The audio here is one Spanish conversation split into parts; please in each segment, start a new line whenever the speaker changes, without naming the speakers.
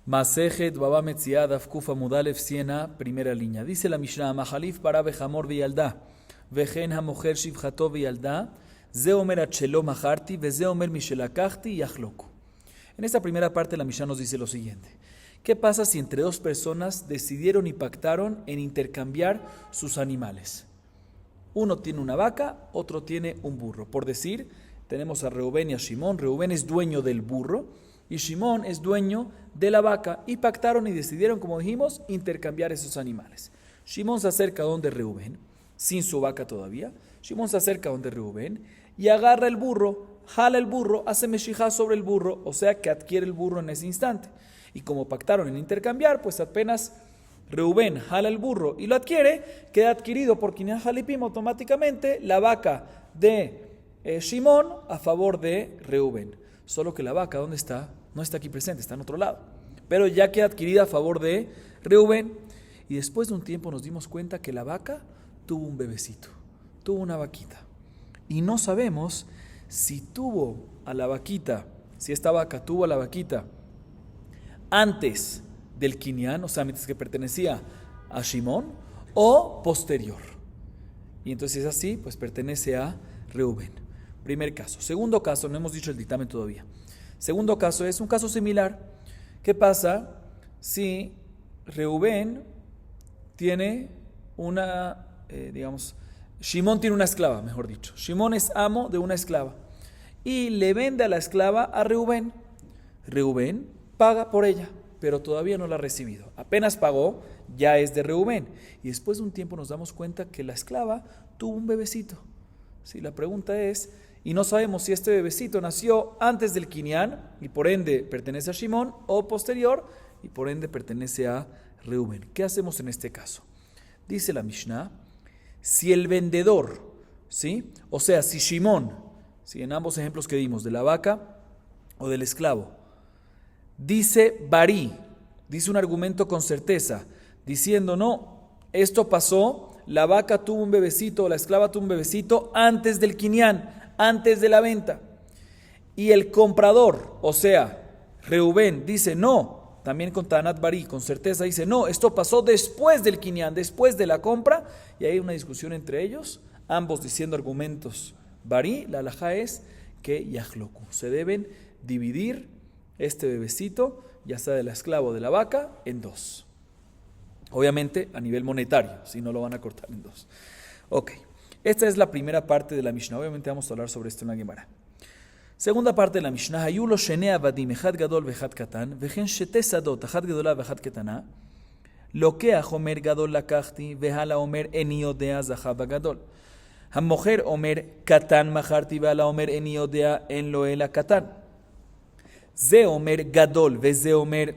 Masejet Baba Metziad Afkufa Mudalev Siena, primera línea. Dice la Mishnah, Mahalif para Bejamor Viyalda, Vejen Hamoher Shivchato Viyalda, Ze Omer Achelo Maharti, Veze Omer Mishelakachti Yachloku. En esta primera parte la Mishnah nos dice lo siguiente. ¿Qué pasa si entre dos personas decidieron y pactaron en intercambiar sus animales? Uno tiene una vaca, otro tiene un burro. Por decir, tenemos a Reubén y a Shimón. Reubén es dueño del burro y Shimón es dueño de la vaca. Y pactaron y decidieron, como dijimos, intercambiar esos animales. Shimón se acerca a donde Reubén, sin su vaca todavía. Shimón se acerca a donde Reubén y agarra el burro, jala el burro, hace meshijá sobre el burro, o sea que adquiere el burro en ese instante. Y como pactaron en intercambiar, pues apenas Reubén jala el burro y lo adquiere, queda adquirido por Kinyan Jalipim automáticamente la vaca de Shimón a favor de Reubén. Solo que la vaca, ¿dónde está? No está aquí presente, está en otro lado. Pero ya queda adquirida a favor de Reubén. Y después de un tiempo nos dimos cuenta que la vaca tuvo un bebecito, tuvo una vaquita. Y no sabemos si tuvo a la vaquita, si esta vaca tuvo a la vaquita antes del Kinyan, o sea, mientras que pertenecía a Shimón, o posterior. Y entonces es así, pues pertenece a Reubén. Primer caso. Segundo caso, no hemos dicho el dictamen todavía. Segundo caso es un caso similar. ¿Qué pasa si Reubén tiene una, Shimón tiene una esclava, mejor dicho. Shimón es amo de una esclava y le vende a la esclava a Reubén. Reubén paga por ella, pero todavía no la ha recibido. Apenas pagó, ya es de Reubén. Y después de un tiempo nos damos cuenta que la esclava tuvo un bebecito. Sí, la pregunta es, y no sabemos si este bebecito nació antes del Kinyan y por ende pertenece a Shimón, o posterior y por ende pertenece a Reubén. ¿Qué hacemos en este caso? Dice la Mishnah, si el vendedor, ¿sí? O sea, si Shimón, ¿sí? En ambos ejemplos que dimos, de la vaca o del esclavo, dice Barí, dice un argumento con certeza, diciendo, no, esto pasó, la vaca tuvo un bebecito, la esclava tuvo un bebecito antes del Kinyan, antes de la venta. Y el comprador, o sea, Reubén, dice, no, también con Tanat Barí, con certeza dice, no, esto pasó después del Kinyan, después de la compra, y hay una discusión entre ellos, ambos diciendo argumentos Barí, la halajá es que Yachloku, se deben dividir este bebecito, ya sea de la esclava o de la vaca, en dos. Obviamente a nivel monetario, si no lo van a cortar en dos. Ok, esta es la primera parte de la Mishnah. Obviamente vamos a hablar sobre esto en la Gemara. Segunda parte de la Mishnah, Hayulo shene avadim echad gadol vechad katan, vechen shete sadot echad gadola vechad ketana, lokeach omer gadol lakachti, vehala omer eni yodea zacha bagadol. Hamocher omer katan macharti, vehala omer eni yodea en loela katan. Ze omer gadol veze omer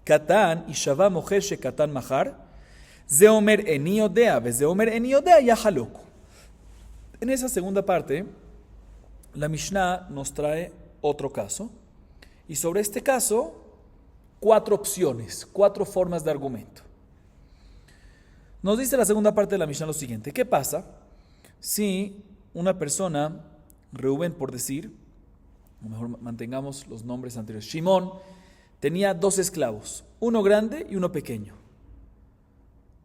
katan y shava mocher she katan mahar. Ze omer eni yodea veze omer eni yodea yahaloku. En esa segunda parte, la Mishnah nos trae otro caso. Y sobre este caso, 4 opciones, 4 formas de argumento. Nos dice la segunda parte de la Mishnah lo siguiente. ¿Qué pasa si una persona, Reubén por decir, o mejor mantengamos los nombres anteriores, Shimón tenía 2 esclavos, uno grande y uno pequeño.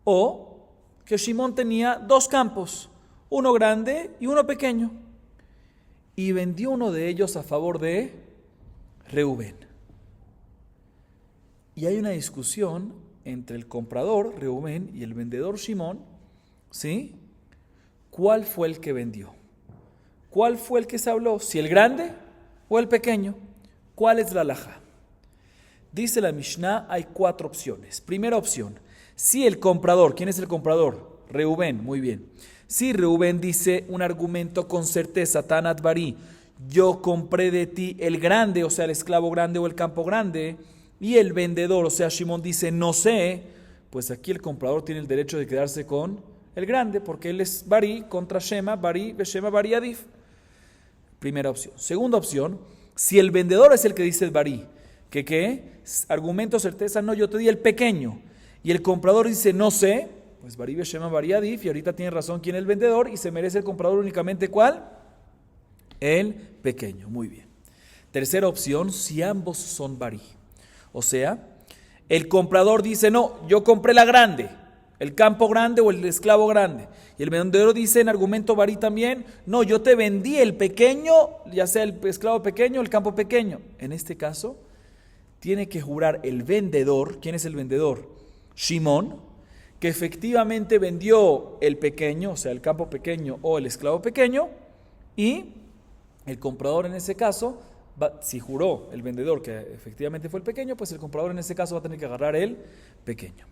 O que Shimón tenía 2 campos, uno grande y uno pequeño. Y vendió uno de ellos a favor de Reubén. Y hay una discusión entre el comprador, Reubén, y el vendedor, Shimón, ¿sí? ¿Cuál fue el que vendió? ¿Cuál fue el que se habló? ¿Si el grande o el pequeño? ¿Cuál es la halajá? Dice la Mishnah, hay 4 opciones. Primera opción, si el comprador, ¿quién es el comprador? Reubén, muy bien. Si Reubén dice un argumento con certeza, Tanat Barí, yo compré de ti el grande, o sea, el esclavo grande o el campo grande, y el vendedor, o sea, Shimón dice, no sé, pues aquí el comprador tiene el derecho de quedarse con el grande, porque él es Barí contra Shema, Barí, Beshema, Barí, Adif. Primera opción. Segunda opción, si el vendedor es el que dice el Barí, que ¿qué? Argumento, certeza, no, yo te di el pequeño, y el comprador dice, no sé, pues Barí Beshema Barí Adif, y ahorita tiene razón quién es el vendedor, y se merece el comprador únicamente ¿cuál? El pequeño, muy bien. Tercera opción, si ambos son Barí. O sea, El comprador dice, no, yo compré la grande, el campo grande o el esclavo grande. Y el vendedor dice en argumento varí también, no, yo te vendí el pequeño, ya sea el esclavo pequeño o el campo pequeño. En este caso, tiene que jurar el vendedor. ¿Quién es el vendedor? Shimón, que efectivamente vendió el pequeño, o sea, el campo pequeño o el esclavo pequeño, y el comprador en ese caso, si juró el vendedor que efectivamente fue el pequeño, pues el comprador en ese caso va a tener que agarrar el pequeño.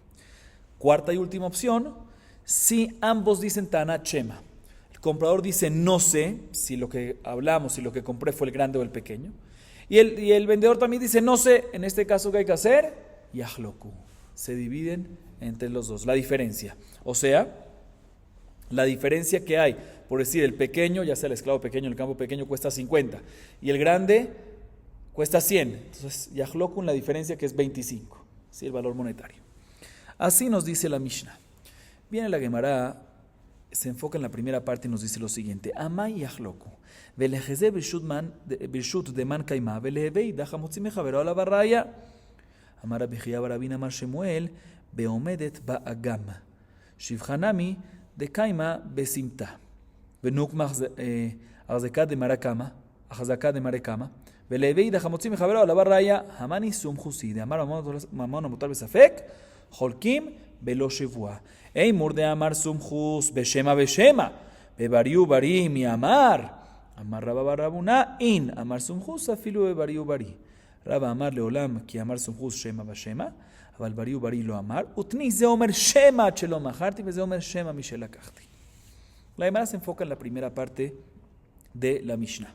Cuarta y última opción, si ambos dicen Tana Chema. El comprador dice, no sé si lo que hablamos, si lo que compré fue el grande o el pequeño. Y el vendedor también dice, no sé, en este caso, ¿qué hay que hacer? Yahloku. Se dividen entre los dos, la diferencia. O sea, la diferencia que hay, por decir, el pequeño, ya sea el esclavo pequeño, el campo pequeño, cuesta 50. Y el grande cuesta 100. Entonces, Yahloku, la diferencia que es 25. ¿Sí? El valor monetario. Así nos dice la Mishnah. Viene la Gemara, se enfoca en la primera parte y nos dice lo siguiente. Amay Yahloku. Velejeze birshut de man kaima. Velehevei dajamotzi mejavero a la barraya. Amar Abijía Barabin Amar Shemuel. Beomedet ba'agam. Shivhanami de kaima besimta. Venuk arzeka de marakama. Achazaka de marakama. Velehevei dajamotzi mejavero a la barraya. Hamani sum jusi. De Amar Mamon Amotar Besafek. Holkim velo shevua. Ey murde amar sumjus beshema beshema. Bebariu bari mi amar. Amar Rabba Barabuna in amar sumjus afilu bebariu bari. Rabba amar leolam ki amar sumjus shema beshema. Aval bariu bari lo amar. Utni ze omer shema chelo maharti ve ze omer shema mishelakachti. La Gemara se enfoca en la primera parte de la Mishnah,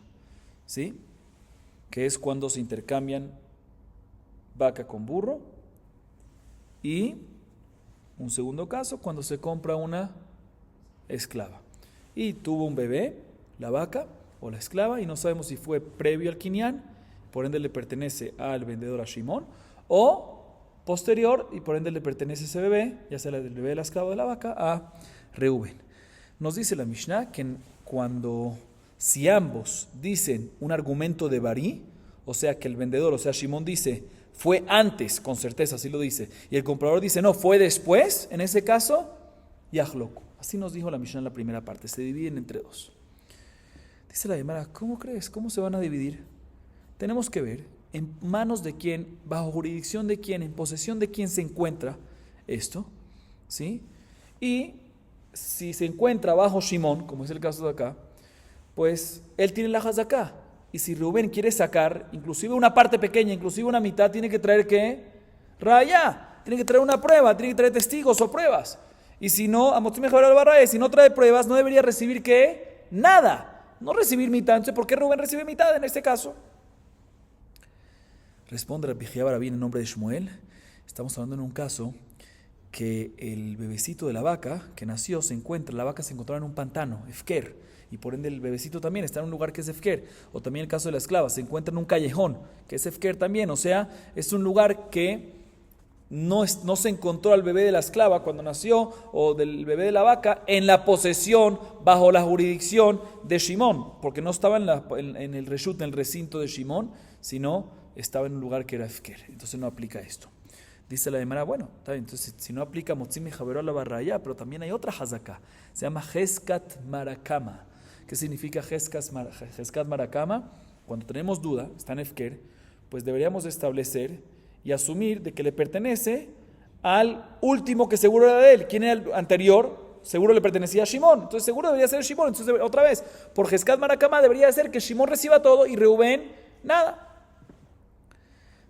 ¿sí? Que es cuando se intercambian vaca con burro. Y un segundo caso, cuando se compra una esclava. Y tuvo un bebé, la vaca o la esclava, y no sabemos si fue previo al Kinyan, por ende le pertenece al vendedor a Shimón, o posterior, y por ende le pertenece ese bebé, ya sea el bebé de la esclava o de la vaca, a Reuben. Nos dice la Mishnah que si ambos dicen un argumento de Barí, o sea que el vendedor, o sea Shimón dice, fue antes, con certeza, así lo dice. Y el comprador dice, no, fue después. En ese caso, Yahloku. Así nos dijo la Mishnah en la primera parte. Se dividen entre dos. Dice la Gemara, ¿cómo crees? ¿Cómo se van a dividir? Tenemos que ver en manos de quién, bajo jurisdicción de quién, en posesión de quién se encuentra esto. ¿Sí? Y si se encuentra bajo Shimón, como es el caso de acá, pues él tiene la Hazaká. Y si Rubén quiere sacar, inclusive una parte pequeña, inclusive una mitad, tiene que traer ¿qué? Raya. Tiene que traer una prueba, tiene que traer testigos o pruebas. Y si no, si no trae pruebas, no debería recibir ¿qué? Nada. No recibir mitad. Entonces, ¿por qué Rubén recibe mitad en este caso? Responde Rabbi Jia Barabín en nombre de Shmuel. Estamos hablando en un caso que el bebecito de la vaca que nació la vaca se encontraba en un pantano, Efker. Y por ende el bebecito también está en un lugar que es Efker. O también el caso de la esclava, se encuentra en un callejón, que es Efker también. O sea, es un lugar que no se encontró al bebé de la esclava cuando nació, o del bebé de la vaca, en la posesión, bajo la jurisdicción de Shimón. Porque no estaba en el reshut, en el recinto de Shimón, sino estaba en un lugar que era Efker. Entonces no aplica esto. Dice la Gemara, bueno, está bien, entonces si no aplica Motzim y Javeró a la barraya, pero también hay otra hazaká, se llama Heskat Marakama. ¿Qué significa Heskat Marakama? Cuando tenemos duda, está en Efker, pues deberíamos establecer y asumir de que le pertenece al último que seguro era de él. ¿Quién era el anterior? Seguro le pertenecía a Shimón, entonces seguro debería ser Shimón. Entonces otra vez, por Heskat Marakama debería ser que Shimón reciba todo y Reubén nada.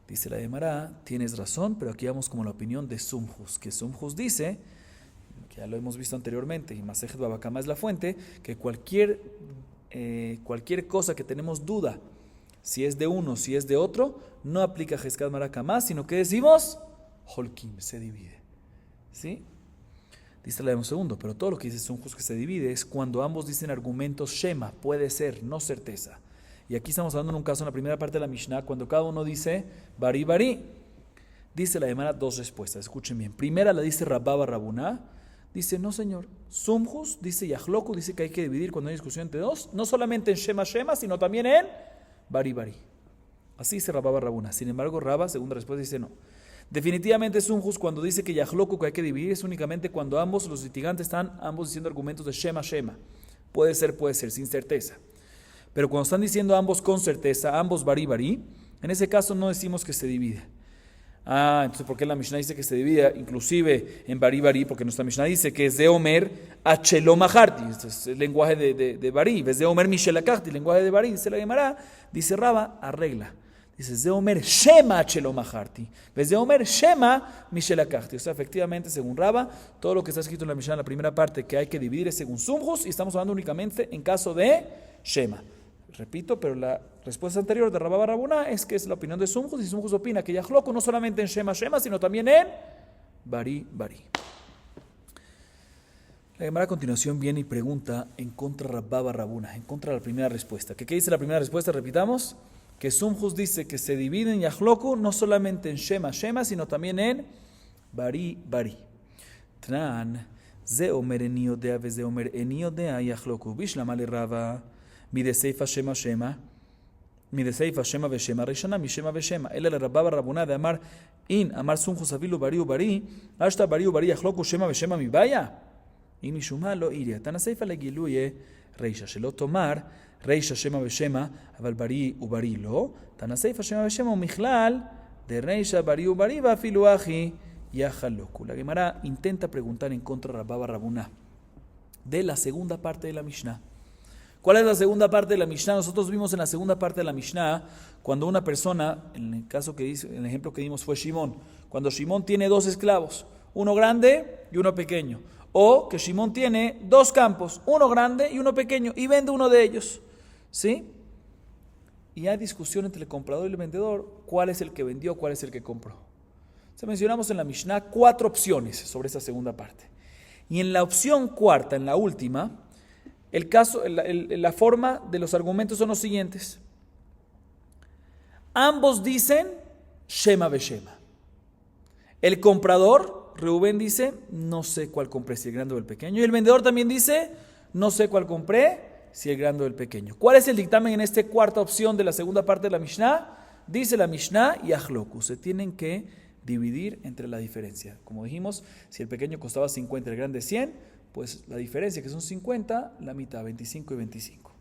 Dice la Gemara, tienes razón, pero aquí vamos como la opinión de Sumjus, que Sumjus dice, que ya lo hemos visto anteriormente, y Masejet Baba Kama es la fuente, que cualquier cosa que tenemos duda, si es de uno, si es de otro, no aplica Heskat Marakama, sino que decimos, Holkim, se divide. ¿Sí? Dice la de un segundo, pero todo lo que dice Sumjus que se divide es cuando ambos dicen argumentos Shema, puede ser, no certeza. Y aquí estamos hablando en un caso, en la primera parte de la Mishnah, cuando cada uno dice Bari Bari. Dice la Gemara dos respuestas, escuchen bien. Primera la dice Rabba Barabuna, dice no señor. Sumjus dice Yahloku, dice que hay que dividir cuando hay discusión entre dos, no solamente en Shema Shema, sino también en Bari Bari. Así dice Rabba Barabuna. Sin embargo, Rabba, segunda respuesta, dice no. Definitivamente Sumjus cuando dice que Yahloku que hay que dividir es únicamente cuando ambos, los litigantes, están ambos diciendo argumentos de Shema, Shema. Puede ser, sin certeza. Pero cuando están diciendo ambos con certeza, ambos Bari, Bari, en ese caso no decimos que se divide. Entonces ¿por qué la Mishnah dice que se divide inclusive en Bari, Bari? Porque nuestra Mishnah dice que es de Omer a Chelo Maharti, este es el lenguaje de Bari, es de Omer Mishelakachti, el lenguaje de Bari, dice la Gemara, dice Raba, arregla. Dice, de Omer Shema Chelo Maharti, de Omer Shema Mishelakachti. O sea, efectivamente, según Raba, todo lo que está escrito en la Mishnah en la primera parte que hay que dividir es según Sumjus, y estamos hablando únicamente en caso de Shema. Repito, pero la respuesta anterior de Rabba bar Rabuná es que es la opinión de Sumjus, y Sumjus opina que Yahloku no solamente en Shema, Shema, sino también en Bari, Bari. La Gemara a continuación viene y pregunta en contra de Rabba bar Rabuná, en contra de la primera respuesta. ¿Qué dice la primera respuesta? Repitamos, que Sumjus dice que se divide en Yahloku no solamente en Shema, Shema, sino también en Bari, Bari. Tran, ze omer eniodea, ve ze omer eniodea Yahloku, bishlama le Rava. Mi de Seifa Shema Shema, mi de Seifa Shema Veshema, Rishana mi Shema Veshema. Él le Rabba bar Rabuná de Amar in Amar Sumjus avilu Bari Bari, hasta Bari Bari Yahloku Shema Veshema mi vaya. Y mi Shuma lo iria. Tana Seifa le giluye Reisha shelo tomar Reisha Shema Veshema, aval Bari Ubari lo. Tana Seifa Shema Veshema umichlal de Reisha Bari Ubari va filuaji Yahloku. La Gemara intenta preguntar en contra de Rabba bar Rabuná de la segunda parte de la Mishnah. ¿Cuál es la segunda parte de la Mishnah? Nosotros vimos en la segunda parte de la Mishnah cuando una persona, en el caso que dice, el ejemplo que dimos fue Shimón, cuando Shimón tiene dos esclavos, uno grande y uno pequeño, o que Shimón tiene dos campos, uno grande y uno pequeño, y vende uno de ellos, ¿sí? Y hay discusión entre el comprador y el vendedor, ¿cuál es el que vendió, cuál es el que compró? Se mencionamos en la Mishnah 4 opciones sobre esta segunda parte, y en la opción cuarta, en la última, la forma de los argumentos son los siguientes. Ambos dicen Shema Beshema. El comprador, Reubén, dice, no sé cuál compré, si el grande o el pequeño. Y el vendedor también dice, no sé cuál compré, si el grande o el pequeño. ¿Cuál es el dictamen en esta cuarta opción de la segunda parte de la Mishnah? Dice la Mishnah, Yahloku, se tienen que dividir entre la diferencia. Como dijimos, si el pequeño costaba 50, el grande 100, pues la diferencia, que son 50, la mitad, 25 y 25.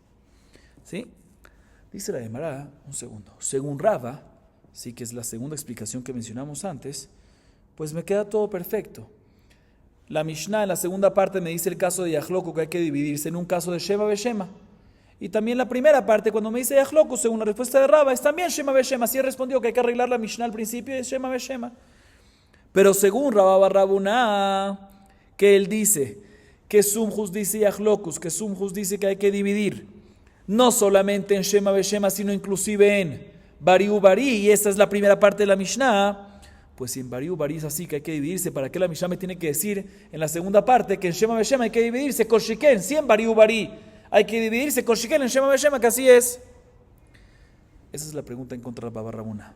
¿Sí? Dice la Gemara, un segundo. Según Rava, sí, que es la segunda explicación que mencionamos antes, pues me queda todo perfecto. La Mishnah en la segunda parte me dice el caso de Yahloku, que hay que dividirse en un caso de Shema Beshema. Y también la primera parte, cuando me dice Yahloku, según la respuesta de Rava, es también Shema Beshema. Así he respondido que hay que arreglar la Mishnah al principio y es Shema Beshema. Pero según Rabba bar Rabuná, que él dice que Sumjus dice Yahlokus, que Sumjus dice que hay que dividir, no solamente en Shema Beshema, sino inclusive en Bari Ubari, y esta es la primera parte de la Mishnah, pues si en Bari Ubari es así que hay que dividirse, ¿para qué la Mishnah me tiene que decir en la segunda parte que en Shema Beshema hay que dividirse con Shiken? Si en Bari Ubari hay que dividirse con Shiken en Shema Beshema, que así es. Esa es la pregunta en contra de Rabba bar Rabuná.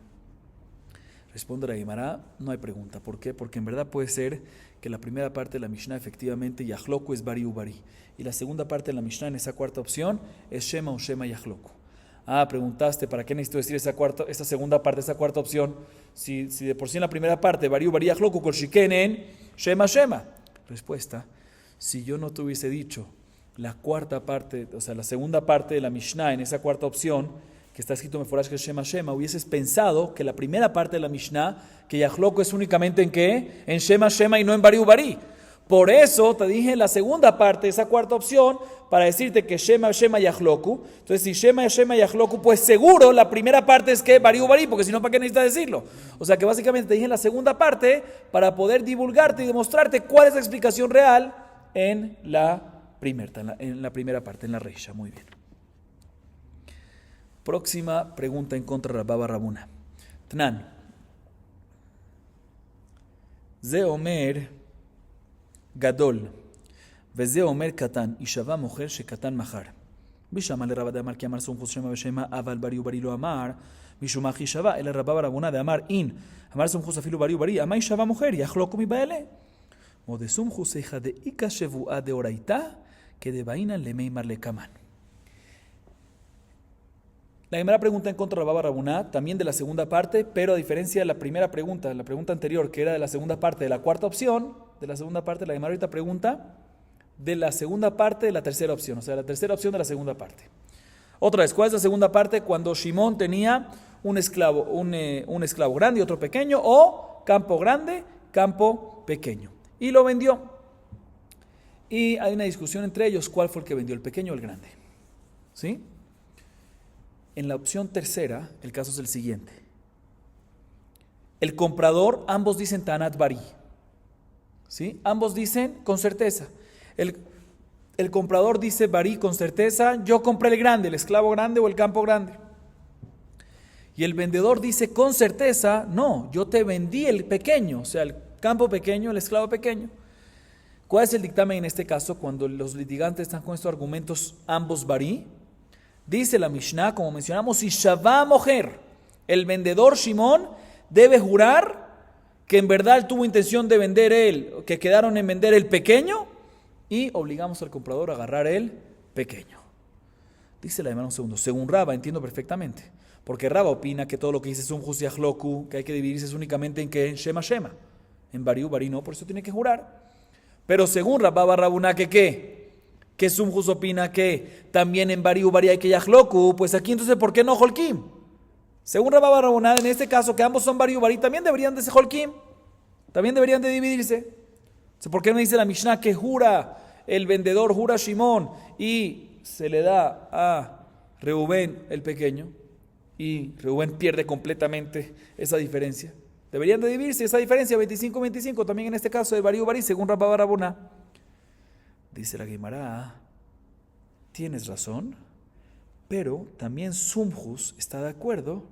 Responde la Gemara, no hay pregunta. ¿Por qué? Porque en verdad puede ser que la primera parte de la Mishnah efectivamente Yahloku es Bari Ubari, y la segunda parte de la Mishnah en esa cuarta opción es Shema o Shema Yahloku. Preguntaste, ¿para qué necesito decir esa segunda parte, esa cuarta opción? Si de por sí en la primera parte Bari Ubari Yahloku con Shiken en Shema Shema. Respuesta, si yo no te hubiese dicho la cuarta parte, o sea la segunda parte de la Mishnah en esa cuarta opción, que está escrito Meforash que Shema Shema, hubieses pensado que la primera parte de la Mishnah, que Yahloku es únicamente en ¿qué? En Shema Shema y no en Bari Ubari. Por eso te dije la segunda parte, esa cuarta opción, para decirte que Shema Shema Yahloku. Entonces si Shema Shema Yahloku, pues seguro la primera parte es que Bari Ubari, porque si no, ¿para qué necesitas decirlo? O sea que básicamente te dije la segunda parte para poder divulgarte y demostrarte cuál es la explicación real en la primera parte, en la Reisha. Muy bien. Próxima pregunta en contra de Rabba bar Rabuná. Tnan. Ze omer gadol, veze omer katan, y shava mujer shekatan mahar. Bishama le Rabba de Amar que Amar Sumjus Shema Beshema aval Bari Ubari lo Amar. Bishumachi shava el Rabba bar Rabuná de Amar in Amar Sumjus afilu Bari Ubari amai shava mujer Yahloku mi baele. O de Sumjus eja de ika shevua de oraita que de vaina le meimar le kaman. La Gemara pregunta en contra de Rabba Rabuná, también de la segunda parte, pero a diferencia de la primera pregunta, la pregunta anterior, que era de la segunda parte de la cuarta opción, de la segunda parte, la Gemara ahorita pregunta de la segunda parte de la tercera opción, o sea, la tercera opción de la segunda parte. Otra vez, ¿cuál es la segunda parte? Cuando Shimón tenía un esclavo grande y otro pequeño, o campo grande, campo pequeño, y lo vendió. Y hay una discusión entre ellos, ¿cuál fue el que vendió, el pequeño o el grande? ¿Sí? En la opción tercera, el caso es el siguiente. El comprador, ambos dicen Tanat Bari. ¿Sí? Ambos dicen con certeza. El comprador dice Bari con certeza, yo compré el grande, el esclavo grande o el campo grande. Y el vendedor dice con certeza, no, yo te vendí el pequeño, o sea, el campo pequeño, el esclavo pequeño. ¿Cuál es el dictamen en este caso cuando los litigantes están con estos argumentos ambos Bari? Dice la Mishnah, como mencionamos, si Shavá mujer, el vendedor Shimón debe jurar que en verdad él tuvo intención de vender que quedaron en vender el pequeño, y obligamos al comprador a agarrar el pequeño. Dice la hermana un segundo, según Rabba, entiendo perfectamente, porque Rabba opina que todo lo que dice es un Jusiachloku, que hay que dividirse es únicamente en que en Shema Shema, en Bari no, por eso tiene que jurar. Pero según Rabba Barrabuná, ¿qué? Que Sumjus opina que también en Bari hay que Yachloku, pues aquí entonces ¿por qué no Holkim? Según Rabba Barrabuná, en este caso que ambos son Bari también deberían de ser Holkim, también deberían de dividirse. ¿Por qué no dice la Mishnah que jura el vendedor, jura Shimón y se le da a Reubén el pequeño y Reubén pierde completamente esa diferencia? Deberían de dividirse esa diferencia 25-25 también en este caso de Bari según Rabba Barrabuná. Dice la Gemara, tienes razón, pero también Sumjus está de acuerdo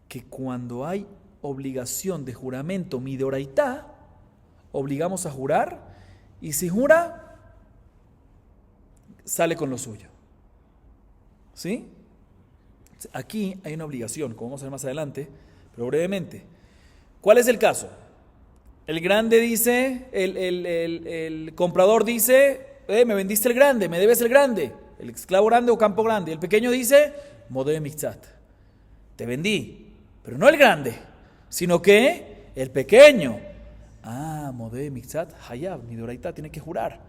que cuando hay obligación de juramento midoraitá, obligamos a jurar, y si jura, sale con lo suyo. ¿Sí? Aquí hay una obligación, como vamos a ver más adelante, pero brevemente. ¿Cuál es el caso? El grande dice, el comprador dice, me vendiste el grande, me debes el grande, el esclavo grande o campo grande. El pequeño dice, modé mixat, te vendí, pero no el grande, sino que el pequeño. Modé mixat, hayab, midoraitá, tiene que jurar.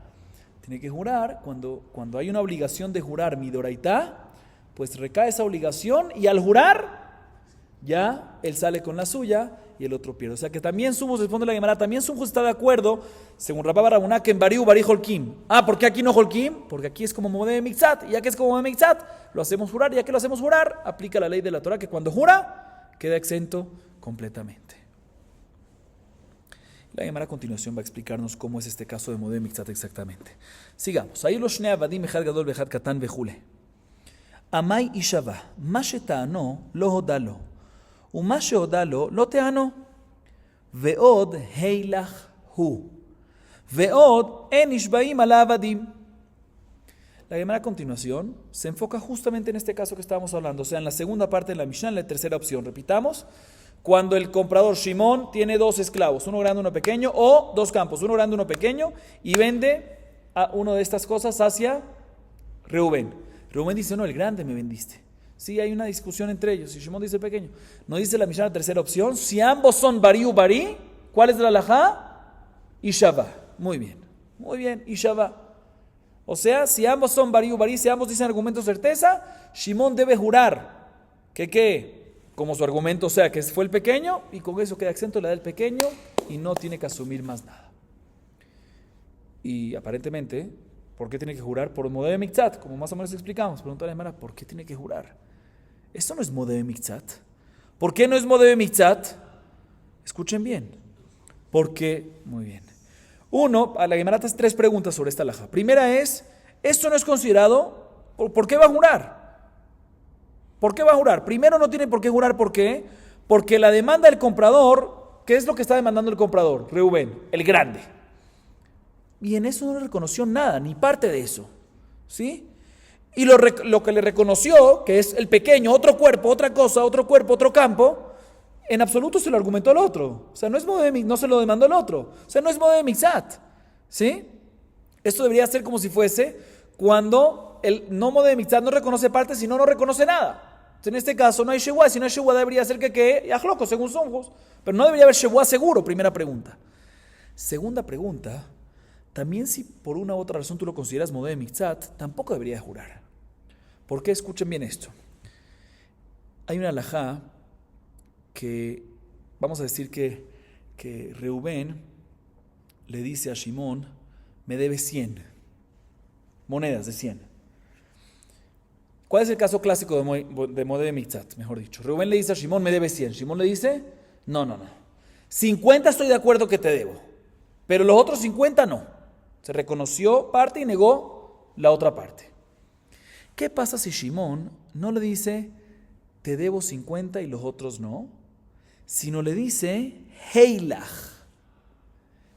Tiene que jurar, cuando hay una obligación de jurar midoraitá, pues recae esa obligación y al jurar, ya él sale con la suya y el otro pierde. O sea que también Sumjus, responde la Gemara, también Sumjus está de acuerdo, según Rabba Barrabuná, que en Bari Holkim. ¿Por qué aquí no Holkim? Porque aquí es como modé mixat, y ya que es como modé mixat, lo hacemos jurar, y ya que lo hacemos jurar, aplica la ley de la Torah, que cuando jura, queda exento completamente. La Gemara a continuación va a explicarnos cómo es este caso de modé mixat exactamente. Sigamos. Ahí los shnei avadim echad gadol veechad katan vejule. Amai ishava, ma sheta'ano lo hodalo, ומה שהודה לו לא תענו, ועוד הילך הוא, ועוד אין נשבעים על העבדים. La Gemara a continuación se enfoca justamente en este caso que estábamos hablando, o sea, en la segunda parte de la Mishnah, en la tercera opción. Repitamos, cuando el comprador Shimón tiene dos esclavos, uno grande y uno pequeño, o dos campos, uno grande y uno pequeño, y vende a una de estas cosas hacia Reubén. Reubén dice, no, el grande me vendiste. Sí, hay una discusión entre ellos, y Shimón dice el pequeño. No dice la Mishnah, la tercera opción, si ambos son Bari u Bari, ¿cuál es la halajá? Ishava. Muy bien, Ishava. O sea, si ambos son Bari u Bari, si ambos dicen argumento certeza, Shimón debe jurar que como su argumento, o sea, que fue el pequeño, y con eso queda exento, le da el pequeño y no tiene que asumir más nada. Y aparentemente, ¿por qué tiene que jurar? Por modé mixat, como más o menos explicamos. Pregunta a la hermana, ¿por qué tiene que jurar? Esto no es modé mixat. ¿Por qué no es modé mixat? Escuchen bien. Porque, muy bien. Uno, a la Gemara hace tres preguntas sobre esta halajá. Primera es, esto no es considerado, ¿por qué va a jurar? ¿Por qué va a jurar? Primero no tiene por qué jurar, ¿por qué? Porque la demanda del comprador, ¿qué es lo que está demandando el comprador? Reubén, el grande. Y en eso no le reconoció nada, ni parte de eso. ¿Sí? Y lo que le reconoció, que es el pequeño, otro cuerpo, otra cosa, otro cuerpo, otro campo, en absoluto se lo argumentó al otro. O sea, no se lo demandó al otro. O sea, no es modé mixat. ¿Sí? Esto debería ser como si fuese cuando el no modé mixat no reconoce parte, sino no reconoce nada. Entonces, en este caso no hay Shebuá. Si no hay Shebuá, debería ser que Yajloco, según Somos. Pero no debería haber Shebuá seguro, primera pregunta. Segunda pregunta, también si por una u otra razón tú lo consideras modé de Mitzat, tampoco debería jurar. ¿Por qué? Escuchen bien esto. Hay una halajá que, vamos a decir que Reubén le dice a Shimón, me debe 100 monedas de 100. ¿Cuál es el caso clásico de modé de Mitzat? Mejor dicho, Reubén le dice a Shimón, me debe 100. Shimón le dice, no. 50 estoy de acuerdo que te debo, pero los otros 50 no. Se reconoció parte y negó la otra parte. ¿Qué pasa si Shimón no le dice, te debo 50 y los otros no? Sino le dice, Heilach.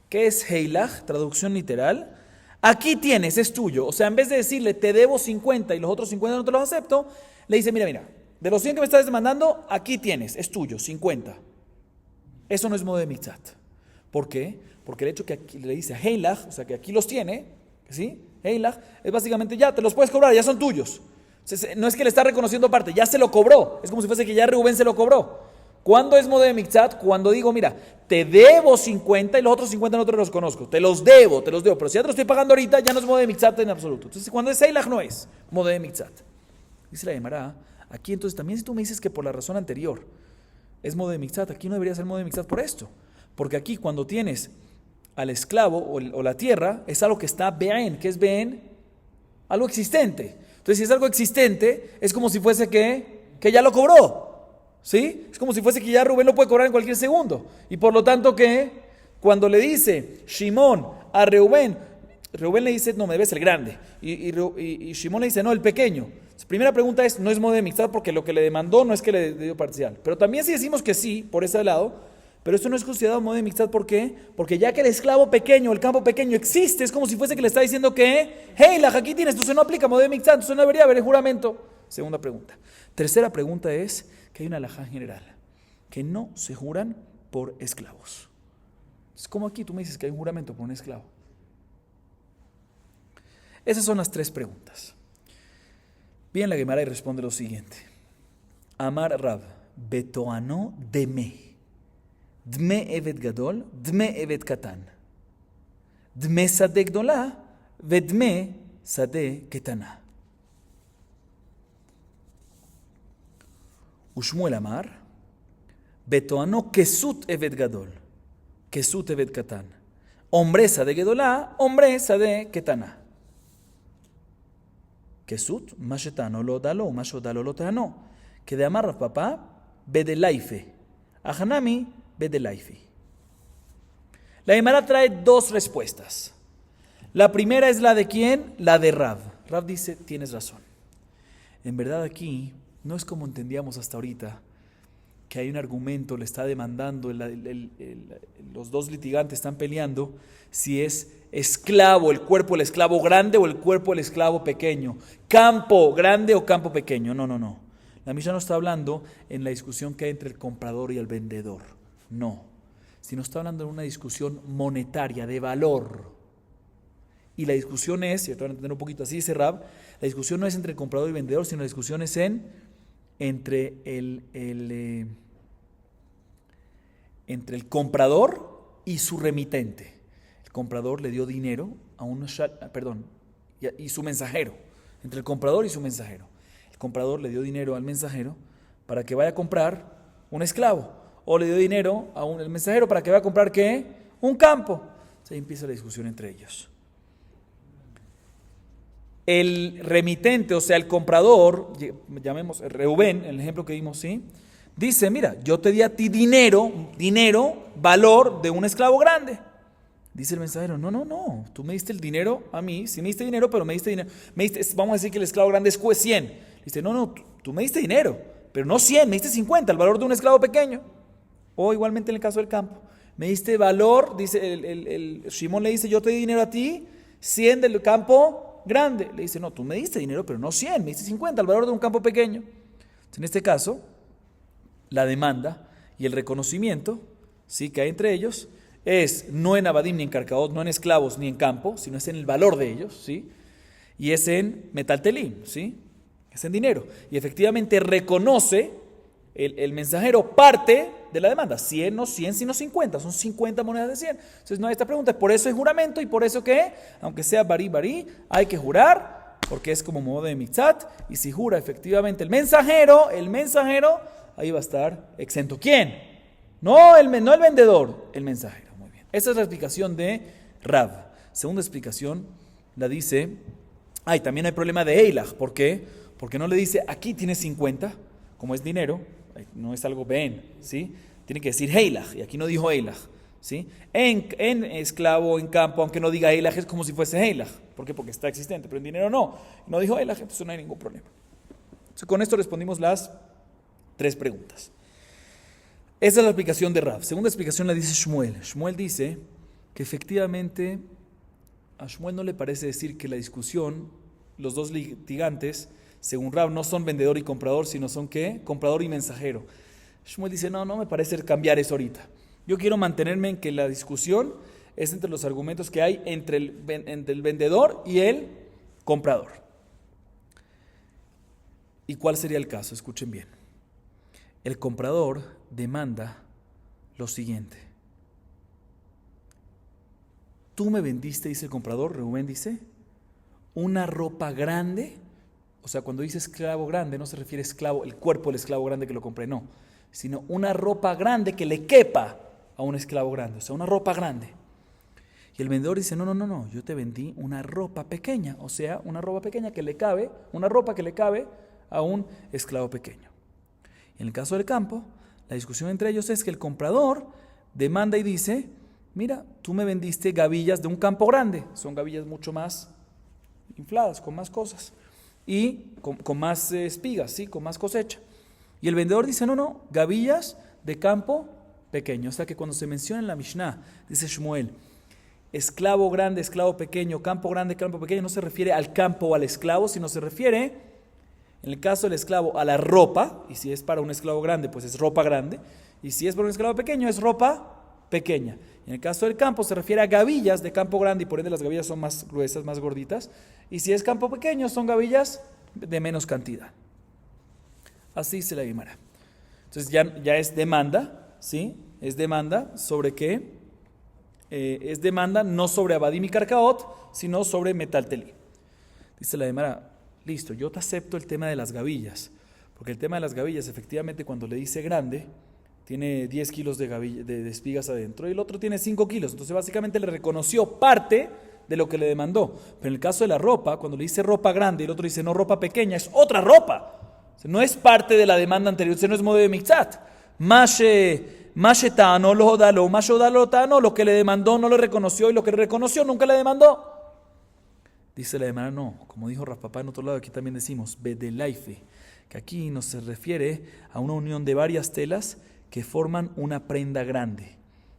¿Qué es Heilach? Traducción literal. Aquí tienes, es tuyo. O sea, en vez de decirle, te debo 50 y los otros 50 no te los acepto, le dice, mira, de los 100 que me estás demandando, aquí tienes, es tuyo, 50. Eso no es modé de Mitzat. ¿Por qué? Porque el hecho que aquí le dice Heilach, o sea, que aquí los tiene, ¿sí? Heilach, es básicamente ya, te los puedes cobrar, ya son tuyos. O sea, no es que le está reconociendo parte, ya se lo cobró. Es como si fuese que ya Reubén se lo cobró. ¿Cuándo es modé de Mitzat? Cuando digo, mira, te debo 50 y los otros 50 no te los conozco. Te los debo. Pero si ya te lo estoy pagando ahorita, ya no es modé de Mitzat en absoluto. Entonces, cuando es Heilach, no es modé de Mitzat. Dice la Gemara, aquí entonces también si tú me dices que por la razón anterior es modé de Mitzat, aquí no debería ser modé de Mitzat por esto. Porque aquí cuando tienes al esclavo o la tierra, es algo que está be'en. ¿Qué es be'en? Algo existente. Entonces, si es algo existente, es como si fuese que ya lo cobró. ¿Sí? Es como si fuese que ya Rubén lo puede cobrar en cualquier segundo. Y por lo tanto que cuando le dice Shimón a Reubén le dice, no, me debes el grande. Y Shimón le dice, no, el pequeño. La primera pregunta es, no es modé de Mitzat porque lo que le demandó no es que le dio parcial. Pero también si decimos que sí, por ese lado, pero esto no es considerado modé de Mitzat, ¿por qué? Porque ya que el esclavo pequeño, el campo pequeño existe, es como si fuese que le está diciendo que, hey, la aquí tienes, entonces no aplica modé de Mitzat, entonces no debería haber el juramento. Segunda pregunta. Tercera pregunta es que hay una halajá general, que no se juran por esclavos. Es como aquí tú me dices que hay un juramento por un esclavo. Esas son las tres preguntas. Bien, la Gemara y responde lo siguiente. Amar Rab, betoano deme. Dme evet gadol, dme evet katan. Dme sade gdola, vedme sade ketana. Ushmuel Amar, betoano kesut evet gadol, kesut evet katan. Hombreza de gedolá, hombreza de ketana. Kesut, mashetano lo dalo, mashodalo lo tano. Que de Amar papá, bedelaife. Ahanami, bedelaifi. La Gemara trae dos respuestas. La primera es la de ¿quién? La de Rav. Rav dice, tienes razón. En verdad aquí no es como entendíamos hasta ahorita, que hay un argumento, le está demandando, los dos litigantes están peleando si es esclavo, el cuerpo del esclavo grande o el cuerpo del esclavo pequeño, campo grande o campo pequeño. No. La Mishnah no está hablando en la discusión que hay entre el comprador y el vendedor. No. Sino está hablando en una discusión monetaria, de valor. Y la discusión es, y ahorita van a entender un poquito así dice Rab, la discusión no es entre el comprador y el vendedor, sino la discusión es entre el comprador y su remitente. El comprador le dio dinero a y su mensajero. Entre el comprador y su mensajero. El comprador le dio dinero al mensajero para que vaya a comprar un esclavo. O le dio dinero al mensajero para que vaya a comprar ¿qué? Un campo. Entonces ahí empieza la discusión entre ellos. El remitente, o sea, el comprador, llamemos Reubén, el ejemplo que dimos, ¿sí? Dice, mira, yo te di a ti dinero, valor de un esclavo grande. Dice el mensajero, no, tú me diste el dinero a mí, sí me diste dinero, pero me diste dinero, vamos a decir que el esclavo grande es 100. Dice, no, tú me diste dinero, pero no 100, me diste 50, el valor de un esclavo pequeño. O igualmente en el caso del campo, me diste valor, dice el Shimón le dice, yo te di dinero a ti, 100 del campo grande. Le dice, no, tú me diste dinero, pero no 100, me diste 50, el valor de un campo pequeño. Entonces, en este caso, la demanda y el reconocimiento, ¿sí?, que hay entre ellos, es no en abadim ni en carcaot, no en esclavos ni en campo, sino es en el valor de ellos, ¿sí? Y es en metaltelim, ¿sí? es en dinero. Y efectivamente reconoce el mensajero parte de la demanda. 100, no 100, sino 50. Son 50 monedas de 100. Entonces no hay esta pregunta. Por eso es juramento y por eso que, aunque sea barí, hay que jurar, porque es como modo de mitzat. Y si jura efectivamente el mensajero, ahí va a estar exento. ¿Quién? No el vendedor, el mensajero. Muy bien. Esa es la explicación de Rav. Segunda explicación la dice, también hay problema de Eilach. ¿Por qué? Porque no le dice, aquí tienes 50, como es dinero, no es algo ben, ¿sí? Tiene que decir Eilach, y aquí no dijo Eilach, ¿sí? En esclavo, en campo, aunque no diga Eilach, es como si fuese Eilach. ¿Por qué? Porque está existente, pero en dinero no dijo Eilach, entonces no hay ningún problema. Entonces, con esto respondimos las 3 preguntas. Esa es la explicación de Rav. Segunda explicación la dice Shmuel. Shmuel dice que efectivamente a Shmuel no le parece decir que la discusión, los dos litigantes, según Rav, no son vendedor y comprador, sino son ¿qué? Comprador y mensajero. Shmuel dice, no me parece cambiar eso ahorita. Yo quiero mantenerme en que la discusión es entre los argumentos que hay entre el vendedor y el comprador. ¿Y cuál sería el caso? Escuchen bien. El comprador demanda lo siguiente. Tú me vendiste, dice el comprador, Reuben dice, una ropa grande. O sea, cuando dice esclavo grande, no se refiere a esclavo, el cuerpo del esclavo grande que lo compré, no. Sino una ropa grande que le quepa a un esclavo grande. O sea, una ropa grande. Y el vendedor dice, no, yo te vendí una ropa pequeña. O sea, una ropa pequeña que le cabe, una ropa que le cabe a un esclavo pequeño. Y en el caso del campo, la discusión entre ellos es que el comprador demanda y dice, mira, tú me vendiste gavillas de un campo grande. Son gavillas mucho más infladas, con más cosas. Y con más espigas, ¿sí? Con más cosecha. Y el vendedor dice, no, gavillas de campo pequeño. O sea que cuando se menciona en la Mishnah, dice Shmuel, esclavo grande, esclavo pequeño, campo grande, campo pequeño, no se refiere al campo o al esclavo, sino se refiere, en el caso del esclavo, a la ropa. Y si es para un esclavo grande, pues es ropa grande. Y si es para un esclavo pequeño, es ropa pequeña. En el caso del campo se refiere a gavillas de campo grande y por ende las gavillas son más gruesas, más gorditas. Y si es campo pequeño son gavillas de menos cantidad. Así se la Gemara. Entonces ya es demanda, ¿sí? Es demanda sobre qué? Es demanda no sobre abadim y carcaot, sino sobre metaltelí. Dice la Gemara, listo, yo te acepto el tema de las gavillas. Porque el tema de las gavillas, efectivamente, cuando le dice grande, tiene 10 kilos de espigas adentro y el otro tiene 5 kilos. Entonces básicamente le reconoció parte de lo que le demandó. Pero en el caso de la ropa, cuando le dice ropa grande y el otro dice no, ropa pequeña, es otra ropa. O sea, no es parte de la demanda anterior, no es modo de mixat. Mashetano, lo que le demandó no le reconoció y lo que le reconoció nunca le demandó. Dice la demanda, no, como dijo Rav Papá en otro lado, aquí también decimos bedelaife, que aquí no se refiere a una unión de varias telas que forman una prenda grande,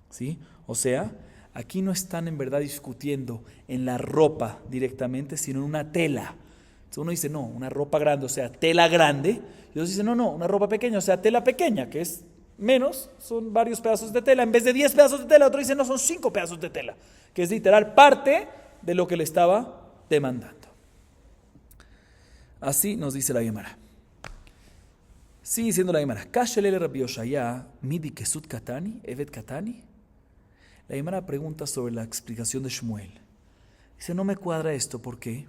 ¿sí? O sea, aquí no están en verdad discutiendo en la ropa directamente, sino en una tela. Entonces uno dice, no, una ropa grande, o sea, tela grande. Y otros dicen, no, una ropa pequeña, o sea, tela pequeña, que es menos, son varios pedazos de tela. En vez de 10 pedazos de tela, otro dice, no, son 5 pedazos de tela, que es literal parte de lo que le estaba demandando. Así nos dice la Gemara. Sigue diciendo la Gemara, Kashelele Rabbi Yoshaya, midi kesut katani, evet katani. La Gemara pregunta sobre la explicación de Shmuel. Dice, no me cuadra esto, ¿por qué?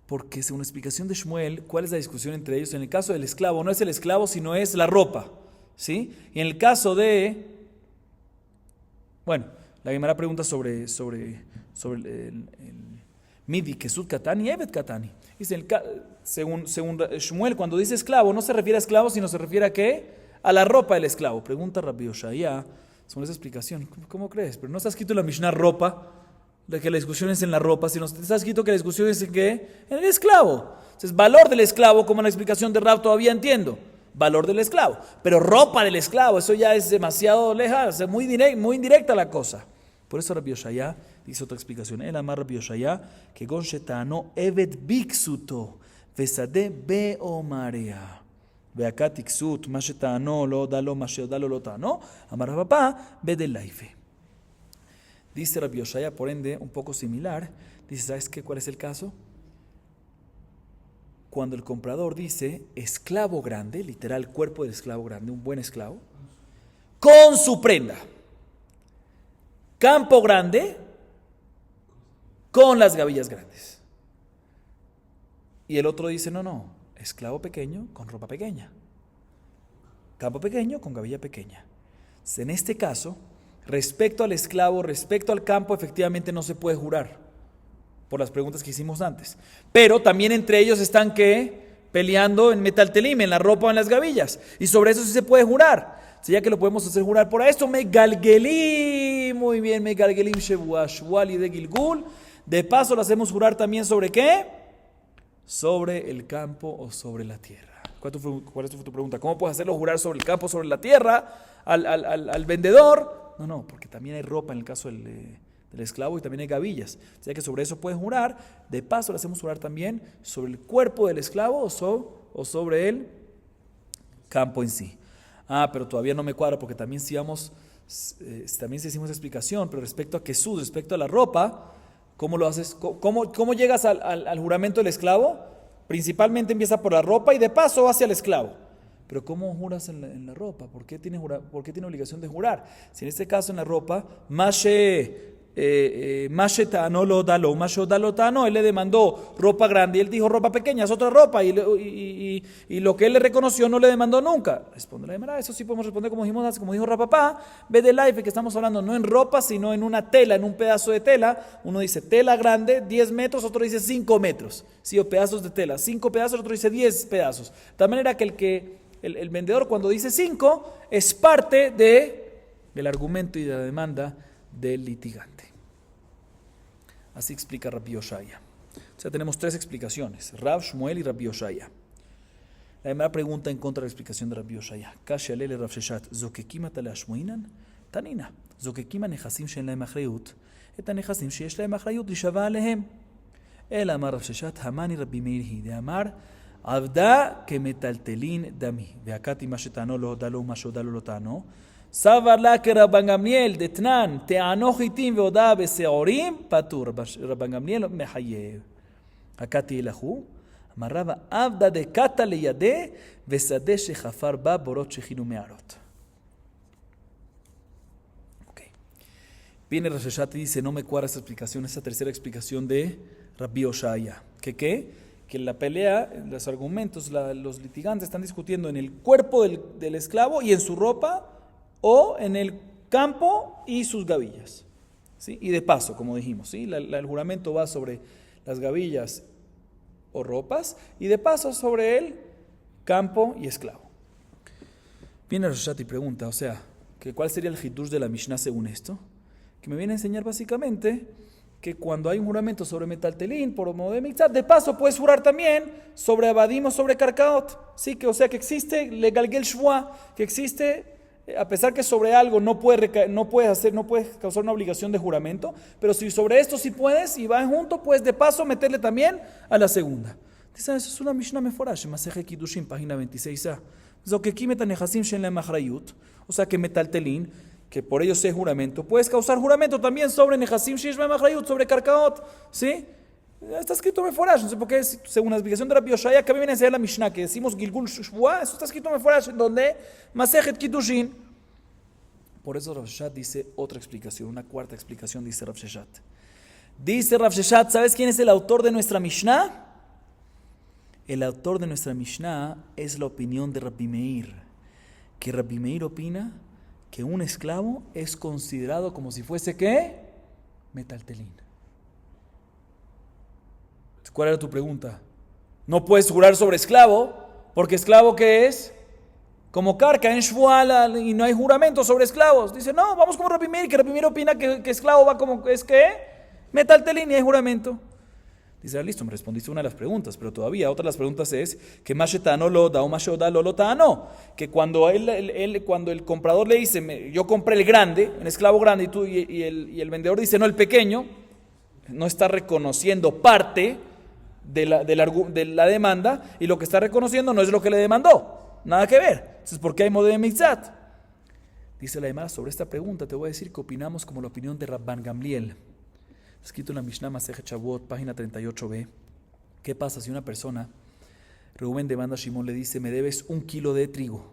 Porque según la explicación de Shmuel, ¿cuál es la discusión entre ellos? En el caso del esclavo, no es el esclavo, sino es la ropa, ¿sí? Y en el caso de... Bueno, la Gemara pregunta sobre el midi kesut katani, evet katani. Dice, según Shmuel, cuando dice esclavo, no se refiere a esclavo, sino se refiere a ¿qué? A la ropa del esclavo. Pregunta Rabbi Yoshaya, según esa explicación, ¿cómo crees? Pero no está escrito en la Mishnah ropa, de que la discusión es en la ropa, sino está escrito que la discusión es en ¿qué? En el esclavo. Entonces, valor del esclavo, como en la explicación de Rab todavía entiendo. Valor del esclavo. Pero ropa del esclavo, eso ya es demasiado lejano, es muy indirecta la cosa. Por eso Rabbi Yoshaya dice otra explicación. El amar Rabbi Yoshaya que gon shetano evet biksuto vesade beomarea. Veacá tiksut ma shetano lo dalo ma shetano lo tano. Amar papá bedelaife. Dice Rabbi Yoshaya, por ende, un poco similar. Dice, ¿sabes qué? ¿Cuál es el caso? cuando el comprador dice esclavo grande, literal cuerpo del esclavo grande, un buen esclavo, con su prenda. Campo grande con las gavillas grandes. Y el otro dice, no, esclavo pequeño con ropa pequeña. Campo pequeño con gavilla pequeña. Entonces, en este caso, respecto al esclavo, respecto al campo, efectivamente no se puede jurar, por las preguntas que hicimos antes. Pero también entre ellos están peleando en metaltelim, en la ropa o en las gavillas. Y sobre eso sí se puede jurar. Si ya que lo podemos hacer jurar por esto, megalgelim, muy bien, megalgelim shevua, shwali de gilgul. De paso lo hacemos jurar también sobre ¿qué? Sobre el campo o sobre la tierra. ¿Cuál es tu pregunta? ¿Cómo puedes hacerlo jurar sobre el campo, sobre la tierra, al vendedor? No, porque también hay ropa en el caso del esclavo y también hay gavillas. O sea que sobre eso puedes jurar. De paso le hacemos jurar también sobre el cuerpo del esclavo o sobre el campo en sí. Pero todavía no me cuadra porque también si hicimos explicación, pero respecto a Kesud, respecto a la ropa, ¿cómo lo haces? ¿Cómo llegas al juramento del esclavo? Principalmente empieza por la ropa y de paso hacia el esclavo. Pero ¿cómo juras en la ropa? ¿Por qué tiene obligación de jurar? Si en este caso en la ropa, Mashe Tano lo dalo, Mashe dalo Tano, él le demandó ropa grande y él dijo ropa pequeña, es otra ropa, y lo que él le reconoció no le demandó nunca. Responde la Gemara, eso sí podemos responder como dijo Rapapá, ve de life que estamos hablando no en ropa, sino en una tela, en un pedazo de tela. Uno dice tela grande, 10 metros, otro dice 5 metros, sí, o pedazos de tela, 5 pedazos, otro dice 10 pedazos. De tal manera que el vendedor cuando dice 5 es parte del argumento y de la demanda del litigante. Así explica Rabbi Yoshaya. O sea, tenemos 3 explicaciones, Rav, Shmuel y Rabbi Yoshaya. La primera pregunta en contra de la explicación de Rabbi Yoshaya. Kashi alele Rav Sheshat, zokekim atale ashmoinan? Tanina. Zokekim hanechasim she'en lahem achrayut, et hanechasim she'yesh lahem achrayut lishava alehem. El amar Rav Sheshat, hamani Rabbi Meir hi, de amar, avda kemetaltelin dami. Veakati mashetano lo dalo, mashodalo lo tano. סבר לה כרבן גמליאל דתנן טענו חיטים והודאה בשעורים פטור. רבן גמליאל מחייב. הקתי לכו אמר רבא עבדא דקתא לידי ושדה שחפר בה בורות שכינו מערות. Viene Rav Sheshat y dice, no me cuadra esta explicación, esta tercera explicación de Rabbi Yoshaya. Que la pelea, los argumentos, los litigantes están discutiendo en el cuerpo del esclavo y en su ropa, o en el campo y sus gavillas, ¿sí? Y de paso, como dijimos, ¿sí? El juramento va sobre las gavillas o ropas y de paso sobre el campo y esclavo. Viene Rosh Hashanah y pregunta, o sea, ¿cuál sería el hidush de la Mishnah según esto? Que me viene a enseñar básicamente que cuando hay un juramento sobre metaltelín por modo de mixat, de paso puedes jurar también sobre abadim o sobre karkaot, ¿sí? Que, o sea, que existe legal gel shua, que existe. A pesar que sobre algo no puedes causar una obligación de juramento, pero si sobre esto sí puedes y van junto, pues de paso meterle también a la segunda. Dice, eso es una Mishnah Meforash, Maseje Kiddushin, página 26a. O sea que metaltelín, que por ello sé juramento, puedes causar juramento también sobre Nehasim Shesh Machrayut, sobre Karkaot, ¿sí? Está escrito Meforash, no sé por qué, según la explicación de Rabbi Yoshaya, que a mí viene a enseñar la Mishnah, que decimos Gilgul Shvua, eso está escrito Meforash, en donde Masejet Kiddushin. Por eso Rav Sheshat dice otra explicación, una cuarta explicación, dice Rav Sheshat. Dice Rav Sheshat, ¿sabes quién es el autor de nuestra Mishnah? El autor de nuestra Mishnah es la opinión de Rabbi Meir, que Rabbi Meir opina que un esclavo es considerado como si fuese, ¿qué? Metaltelín. ¿Cuál era tu pregunta? No puedes jurar sobre esclavo, porque esclavo ¿qué es? Como carca en Shvual y no hay juramento sobre esclavos. Dice, no, vamos como Rabbi Meir, que Rabbi Meir opina que esclavo va como, ¿es qué? Metaltelín y hay juramento. Dice, listo, me respondiste una de las preguntas, pero todavía otra de las preguntas es que Mashetano lo da o Mashoda lo tano, que cuando cuando el comprador le dice, yo compré el grande, un esclavo grande, y el vendedor dice, no, el pequeño, no está reconociendo parte de la demanda, y lo que está reconociendo no es lo que le demandó, nada que ver. Entonces, ¿por qué hay modo de mixat? Dice la Gemara, sobre esta pregunta te voy a decir que opinamos como la opinión de Rabban Gamliel. Escrito en la Mishnah Masejet Shavuot, página 38b. ¿Qué pasa si una persona Reuben demanda a Shimón, le dice, me debes 1 kilo de trigo,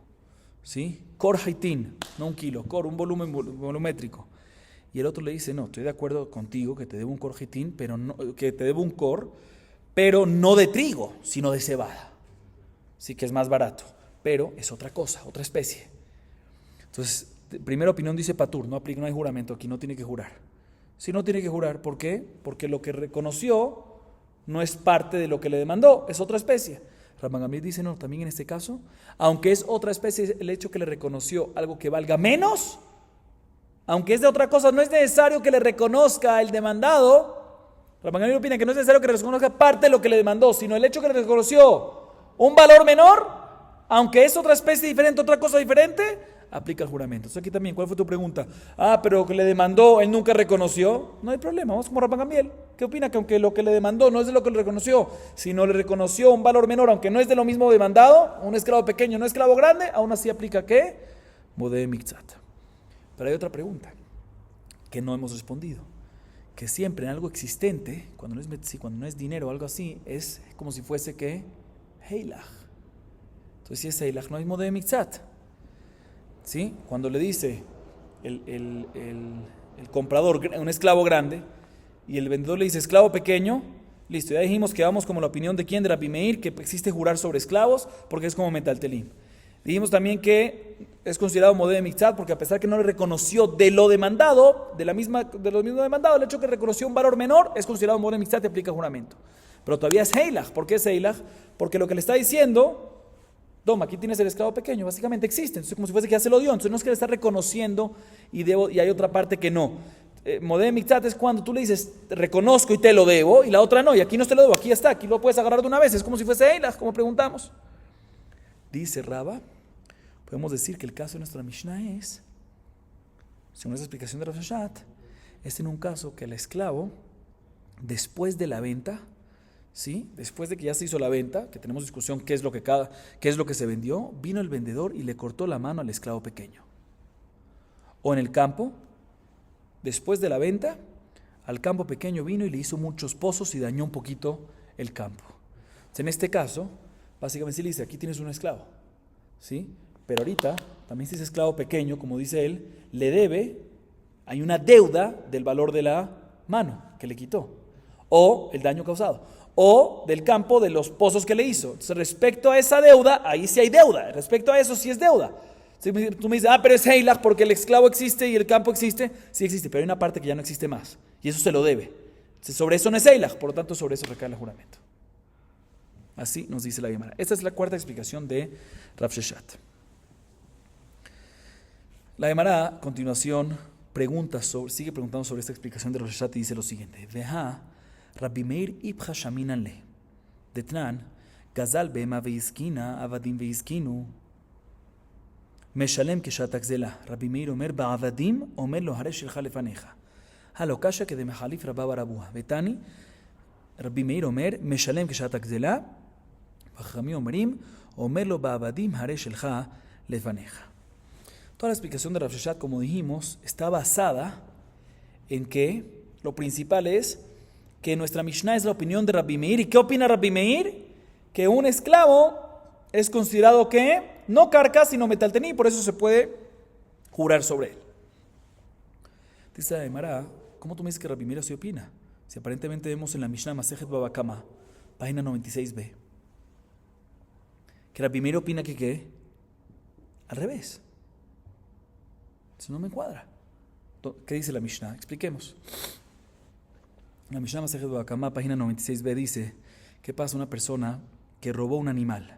¿sí? Cor haitín, no 1 kilo, cor, un volumen volumétrico. Y el otro le dice, no, estoy de acuerdo contigo que te debo un cor haitín, pero no, que te debo un cor, pero no de trigo, sino de cebada. Sí que es más barato, pero es otra cosa, otra especie. Entonces, primera opinión dice Patur, no aplica, no hay juramento aquí, no tiene que jurar. Si no tiene que jurar, ¿por qué? Porque lo que reconoció no es parte de lo que le demandó, es otra especie. Rabban Gamliel dice, no, también en este caso, aunque es otra especie, el hecho que le reconoció algo que valga menos, aunque es de otra cosa, no es necesario que le reconozca el demandado. Rabban Gamliel opina que no es necesario que le reconozca parte de lo que le demandó, sino el hecho que le reconoció un valor menor, aunque es otra especie diferente, otra cosa diferente, aplica el juramento. Entonces aquí también, ¿cuál fue tu pregunta? Pero que le demandó, él nunca reconoció. No hay problema, vamos como Rabban Gamliel. ¿Qué opina? Que aunque lo que le demandó no es de lo que le reconoció, sino le reconoció un valor menor, aunque no es de lo mismo demandado, un esclavo pequeño, no esclavo grande, aún así aplica ¿qué? Modé mikzat. Pero hay otra pregunta que no hemos respondido. Que siempre en algo existente, cuando no es dinero o algo así, es como si fuese ¿qué? Heilach. Entonces si es Heilach no hay modé mikzat. ¿Sí? Cuando le dice el comprador, un esclavo grande, y el vendedor le dice esclavo pequeño, listo, ya dijimos que vamos como la opinión de quién, de Rabbi Meir, que existe jurar sobre esclavos, porque es como metaltelim. Dijimos también que es considerado modé de mikzat, porque a pesar que no le reconoció de lo demandado, de lo mismo demandado, el hecho que reconoció un valor menor, es considerado modé de mikzat y aplica juramento. Pero todavía es heilach. ¿Por qué es heilach? Porque lo que le está diciendo... Toma, aquí tienes el esclavo pequeño, básicamente existe, entonces como si fuese que ya se lo dio, entonces no es que le está reconociendo y hay otra parte que no. Modé mikzat es cuando tú le dices, reconozco y te lo debo, y la otra no, y aquí no te lo debo, aquí ya está, aquí lo puedes agarrar de una vez, es como si fuese Eilah, como preguntamos. Dice Raba, podemos decir que el caso de nuestra Mishnah es, según esa explicación de Rav Sheshet, es en un caso que el esclavo, después de la venta, ¿sí? Después de que ya se hizo la venta, que tenemos discusión qué es lo que se vendió, vino el vendedor y le cortó la mano al esclavo pequeño. O en el campo, después de la venta, al campo pequeño vino y le hizo muchos pozos y dañó un poquito el campo. Entonces, en este caso, básicamente sí le dice, aquí tienes un esclavo, ¿sí? Pero ahorita, también si es esclavo pequeño, como dice él, le debe, hay una deuda del valor de la mano que le quitó, o el daño causado, o del campo de los pozos que le hizo. Entonces, respecto a esa deuda, ahí sí hay deuda. Respecto a eso sí es deuda. Si tú me dices, pero es heilach porque el esclavo existe y el campo existe. Sí existe, pero hay una parte que ya no existe más. Y eso se lo debe. Entonces, sobre eso no es heilach, por lo tanto, sobre eso recae el juramento. Así nos dice la Gemara. Esta es la cuarta explicación de Rav Sheshet. La Gemara, a continuación, sigue preguntando sobre esta explicación de Rav Sheshet y dice lo siguiente. Veja Rabbi Meir ibcha shaminan le. Detnan, gazal bema veizkina, avadim veizkinu. Meshalem keshatak zela. Rabbi Meir omer ba'avadim, omer lo haresh shelcha lefaneja. Halokasha que de mehalif rabba barabuha. Betani, Rabbi Meir omer, meshalem keshatak zela. Bajami omerim, omer lo ba'avadim, haresh shelcha lefaneja. Toda la explicación de Rav Sheshet, como dijimos, está basada en que lo principal es que nuestra Mishnah es la opinión de Rabbi Meir. ¿Y qué opina Rabbi Meir? Que un esclavo es considerado que no carca, sino metaltení, por eso se puede jurar sobre él. Dice la Gemara, ¿cómo tú me dices que Rabbi Meir así opina? Si aparentemente vemos en la Mishnah Masejet Baba Kama, página 96b, que Rabbi Meir opina que ¿qué? Al revés. Eso no me cuadra. ¿Qué dice la Mishnah? Expliquemos. La Mishnah Masejet Baba Kama, página 96b, dice: ¿qué pasa una persona que robó un animal?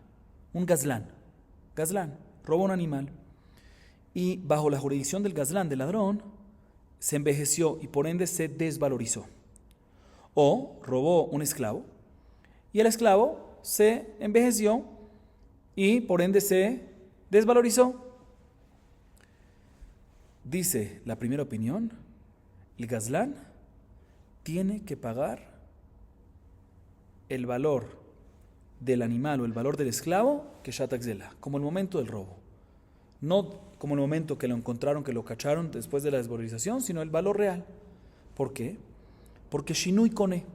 Un gazlán, robó un animal y bajo la jurisdicción del gazlán, del ladrón, se envejeció y por ende se desvalorizó. O robó un esclavo y el esclavo se envejeció y por ende se desvalorizó. Dice la primera opinión, el gazlán tiene que pagar el valor del animal o el valor del esclavo que shatak zela, como el momento del robo. No como el momento que lo encontraron, que lo cacharon después de la desvalorización, sino el valor real. ¿Por qué? Porque shinui kone.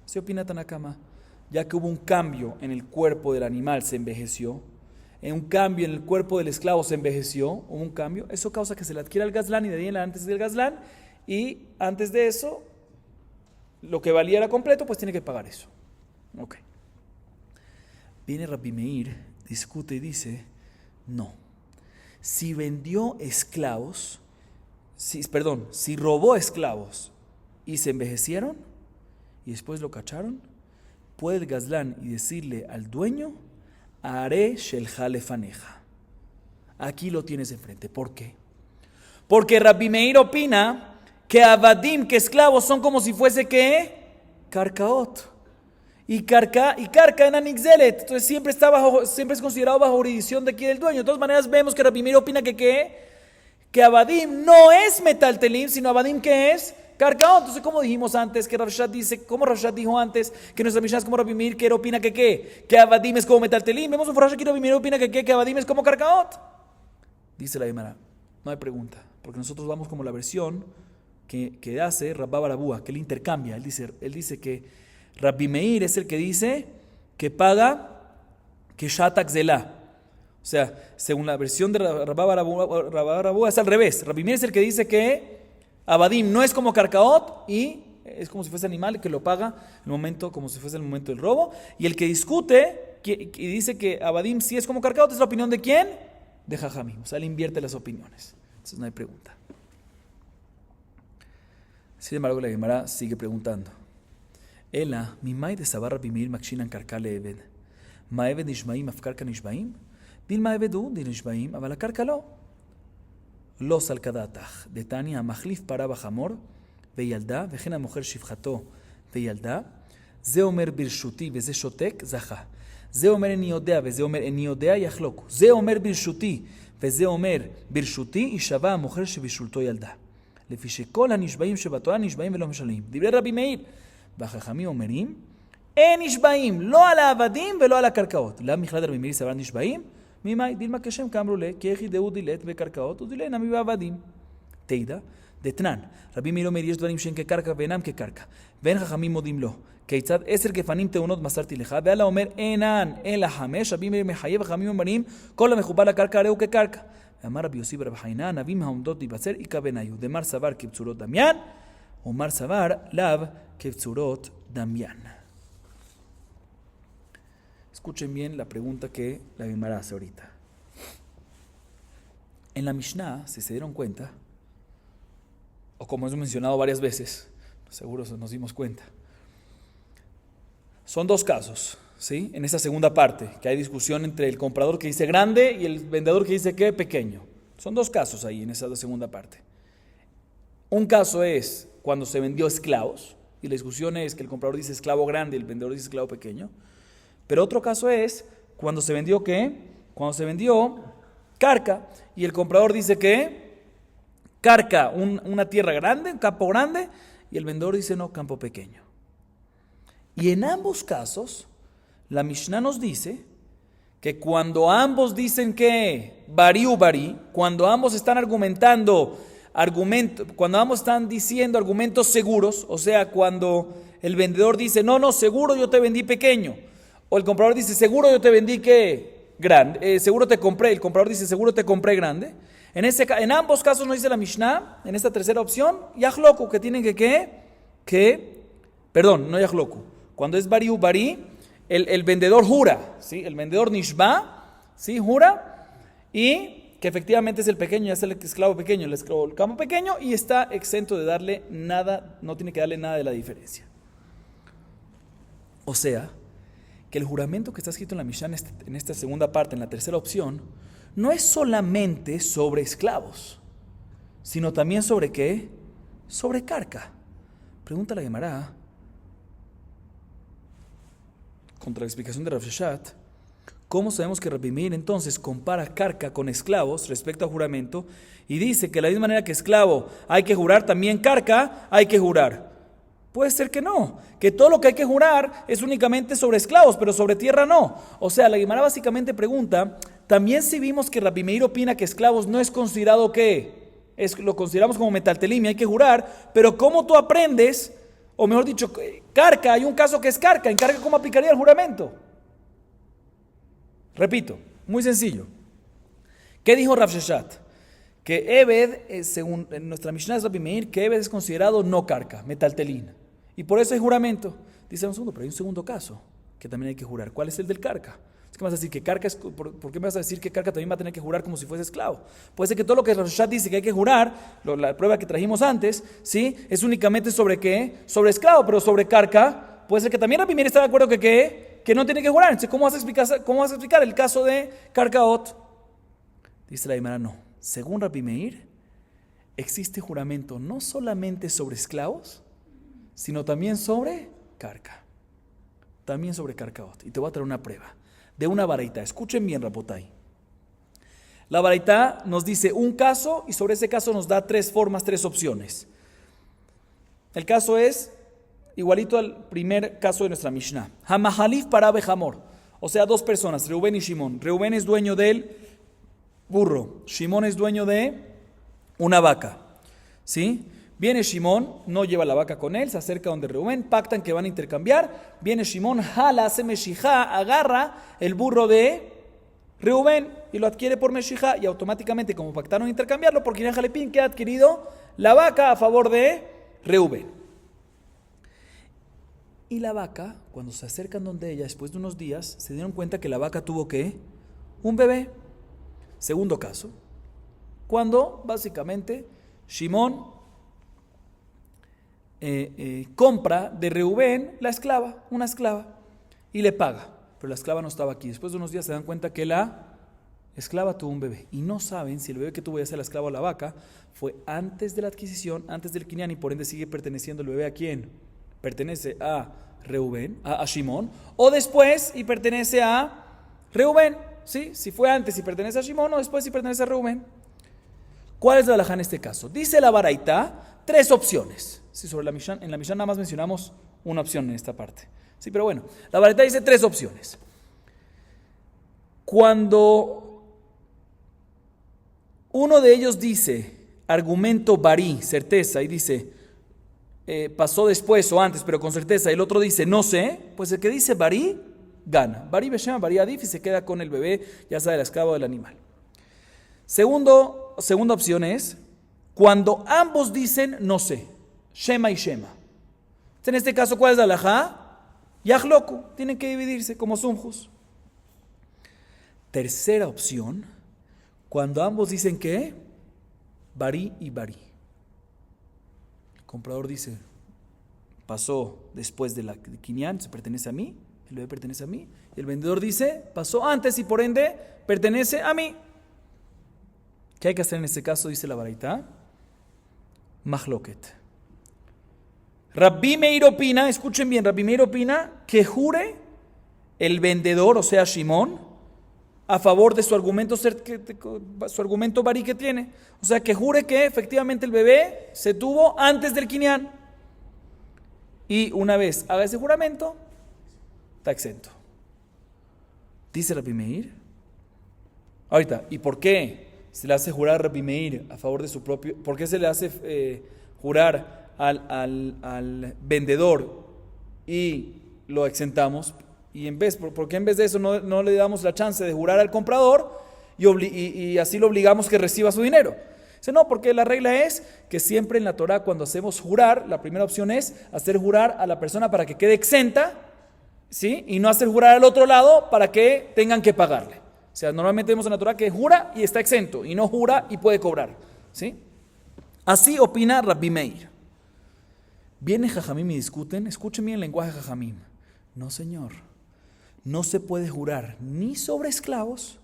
Se opina Tanakama. ya que hubo un cambio en el cuerpo del animal, se envejeció, en un cambio en el cuerpo del esclavo se envejeció, hubo un cambio, eso causa que se le adquiera el gazlán y de ahí en antes del gazlán, y antes de eso, lo que valía era completo, pues tiene que pagar eso. Ok. Viene Rabbi Meir, discute y dice, no, si vendió esclavos, si robó esclavos y se envejecieron y después lo cacharon, puede el gazlán y decirle al dueño, Are shelha lefaneja. Aquí lo tienes enfrente. ¿Por qué? Porque Rabbi Meir opina que abadim, que esclavos, son como si fuese que carcaot. Y carca en anixelet. Entonces siempre es considerado bajo jurisdicción de aquí del dueño. De todas maneras vemos que Rabbi Meir opina que abadim no es metaltelim, sino abadim que es carcaot. Entonces, como dijimos antes, que Rav Shad dijo antes, que nuestra Mishnah es como Rabbi Meir, que él opina que abadim es como metaltelim. Vemos un farash aquí, Rabbi Meir opina que abadim es como carcaot. Dice la Gemara, no hay pregunta, porque nosotros vamos como la versión que hace Rabba Barabúa, que él intercambia. Él dice que Rabbi Meir es el que dice que paga que shatak zelá. O sea, según la versión de Rabba Barabúa es al revés. Rabbi Meir es el que dice que abadim no es como carcaot y es como si fuese animal que lo paga el momento, como si fuese el momento del robo. Y el que discute y dice que abadim sí es como carcaot es la opinión de ¿quién? De Jajamim. O sea, él invierte las opiniones. Entonces no hay pregunta. Sin embargo, la Gemara sigue preguntando. Ela, mimai de sabar Rabbi Meir makshinan karka le'eved. Ma'eved nishbaim af karka nishbaim? Bil ma'eved hu di nishbaim, aval karka lo. Lo salkadatach. De Tania, המחליף פרה בחמור וילדה, וכן המוכר שפחתו וילדה, זה אומר ברשותי וזה שותק, זכה. זה אומר אני יודע וזה אומר אני יודע, יחלוקו. זה אומר ברשותי וזה אומר ברשותי, יישבע המוכר שבשולתו ילדה. לפי שכל הנשבעים שבתורה נשבעים ולא משלמים. דברי רבי מאיר. והחכמים אומרים, אין נשבעים, לא על העבדים ולא על הקרקעות. למה מכלל רבי מאיר סבר נשבעים? ממאי, דילמה כשם כאמרו לה, כי איך ידעו דילת בקרקעות ודילן נמי בעבדים. תדע, דתנן, רבי מאיר אומר, יש דברים שהם כקרקע ואינם כקרקע, ואין חכמים מודים לו. כיצד 10 גפנים תאונות מסרתי לך, ואללה אומר, אינן, אלא 5, רבי מאיר מחייב, וחכמים אומרים, כל המחובר לקרקע הרי הוא כקרקע. ואמר רבי יוסי ברב חינן, נביאים העומדות להיבצר יכוונאיו, דמר סבר כבצורות דמיין, ומר סבר לאו כבצורות דמיין. Escuchen bien la pregunta que la Gemara hace ahorita. En la Mishnah, si se dieron cuenta, o como hemos mencionado varias veces, seguro nos dimos cuenta, son dos casos, ¿sí? En esa segunda parte, que hay discusión entre el comprador que dice grande y el vendedor que dice que pequeño. Son dos casos ahí en esa segunda parte. Un caso es cuando se vendió esclavos, y la discusión es que el comprador dice esclavo grande y el vendedor dice esclavo pequeño. Pero otro caso es cuando se vendió ¿qué? Cuando se vendió carca y el comprador dice que carca, una tierra grande, un campo grande, y el vendedor dice no, campo pequeño. Y en ambos casos, la Mishnah nos dice que cuando ambos dicen que bari u bari, cuando ambos están cuando ambos están diciendo argumentos seguros, o sea, cuando el vendedor dice no, seguro yo te vendí pequeño, o el comprador dice, seguro yo te vendí que grande, seguro te compré, el comprador dice, seguro te compré grande. En ambos casos nos dice la Mishnah, en esta tercera opción, yahloku, que tienen perdón, no yahloku. Cuando es bari u bari, el vendedor jura, ¿sí? El vendedor nishba, ¿sí? Jura, y que efectivamente es el pequeño, ya es el esclavo pequeño, el campo pequeño, y está exento de darle nada, no tiene que darle nada de la diferencia. O sea, que el juramento que está escrito en la Mishnah en esta segunda parte, en la tercera opción, no es solamente sobre esclavos, sino también sobre ¿qué? Sobre carca. Pregunta la Gemara, contra la explicación de Rav Sheshat, ¿cómo sabemos que Rabbi Meir entonces compara carca con esclavos respecto al juramento y dice que de la misma manera que esclavo hay que jurar, también carca hay que jurar? Puede ser que no, que todo lo que hay que jurar es únicamente sobre esclavos, pero sobre tierra no. O sea, la Gemara básicamente pregunta, también si vimos que Rabbi Meir opina que esclavos no es considerado lo consideramos como metaltelim y hay que jurar, pero ¿cómo tú aprendes o mejor dicho, carca, hay un caso que es carca. En carca, ¿cómo aplicaría el juramento? Repito, muy sencillo. ¿Qué dijo Rav Sheshat? Que Eved, según nuestra Mishnah es Rabbi Meir, que Eved es considerado no carca, metaltelín. Y por eso hay juramento. Dice un segundo, pero hay un segundo caso que también hay que jurar. ¿Cuál es el del carca? Es que me vas a decir que carca es, ¿por qué me vas a decir que carca también va a tener que jurar como si fuese esclavo? Puede ser que todo lo que Rav Sheshat dice que hay que jurar, la prueba que trajimos antes, ¿sí? Es únicamente sobre qué, sobre esclavo, pero sobre carca, puede ser que también Rabbi Meir está de acuerdo que no tiene que jurar. Entonces, ¿cómo vas a explicar el caso de Carcaot? Dice la Gemara, no. Según Rabbi Meir, existe juramento no solamente sobre esclavos, sino también sobre carca. También sobre Carcaot. Y te voy a traer una prueba de una baraita. Escuchen bien, Rabotai. La baraita nos dice un caso y sobre ese caso nos da tres formas, tres opciones. El caso es igualito al primer caso de nuestra Mishnah. Hamahalif para Bejamor. O sea, dos personas, Reubén y Shimón. Reubén es dueño del burro. Shimón es dueño de una vaca. ¿Sí? Viene Shimón, no lleva la vaca con él, se acerca donde Reubén, pactan que van a intercambiar. Viene Shimón, jala, hace meshijá, agarra el burro de Reubén y lo adquiere por meshijá y automáticamente, como pactaron intercambiarlo, por Kinyan Jalepín queda adquirido la vaca a favor de Reubén. Y la vaca, cuando se acercan donde ella, después de unos días, se dieron cuenta que la vaca tuvo ¿qué? Un bebé. Segundo caso, cuando básicamente Shimón compra de Reubén la esclava, una esclava, y le paga, pero la esclava no estaba aquí. Después de unos días se dan cuenta que la esclava tuvo un bebé y no saben si el bebé que tuvo ya sea la esclava o la vaca fue antes de la adquisición, antes del Kinyan, y por ende sigue perteneciendo el bebé a quién. Pertenece a Reubén, a Shimón, o después y pertenece a Reubén, ¿sí? Si fue antes y pertenece a Shimón, o después y pertenece a Reubén. ¿Cuál es la halajá en este caso? Dice la baraita, tres opciones. Sí, sobre la Mishnah, en la Mishnah nada más mencionamos una opción en esta parte. Sí, pero bueno, la baraita dice tres opciones. Cuando uno de ellos dice argumento barí, certeza, y dice pasó después o antes, pero con certeza, y el otro dice no sé, pues el que dice barí gana. Barí beshema, barí adif, y se queda con el bebé, ya sea del esclavo o del animal. Segunda opción es cuando ambos dicen no sé, shema y shema. En este caso, ¿cuál es la halajá? Yahloku, tienen que dividirse como sumjus. Tercera opción, cuando ambos dicen que barí y barí. El comprador dice, pasó después de la Kinyan, se pertenece a mí, el bebé pertenece a mí. Y el vendedor dice, pasó antes y por ende pertenece a mí. ¿Qué hay que hacer en este caso? Dice la baraita. Mahloket. Rabbi Meir opina, escuchen bien, Rabbi Meir opina que jure el vendedor, o sea Shimón, a favor de su argumento barí que tiene. O sea, que jure que efectivamente el bebé se tuvo antes del Kinyan. Y una vez haga ese juramento, está exento. Dice Rabbi Meir. Ahorita, ¿y por qué se le hace jurar a Rabbi Meir a favor de su propio? ¿Por qué se le hace jurar al vendedor y lo exentamos? Y ¿por qué en vez de eso no le damos la chance de jurar al comprador y así lo obligamos que reciba su dinero? Dice, no, porque la regla es que siempre en la Torah cuando hacemos jurar, la primera opción es hacer jurar a la persona para que quede exenta, ¿sí? Y no hacer jurar al otro lado para que tengan que pagarle. O sea, normalmente vemos en la Torah que jura y está exento, y no jura y puede cobrar, ¿sí? Así opina Rabbi Meir. Viene Jajamim y discuten, escuchen bien el lenguaje de Jajamim. No, señor, no se puede jurar ni sobre esclavos,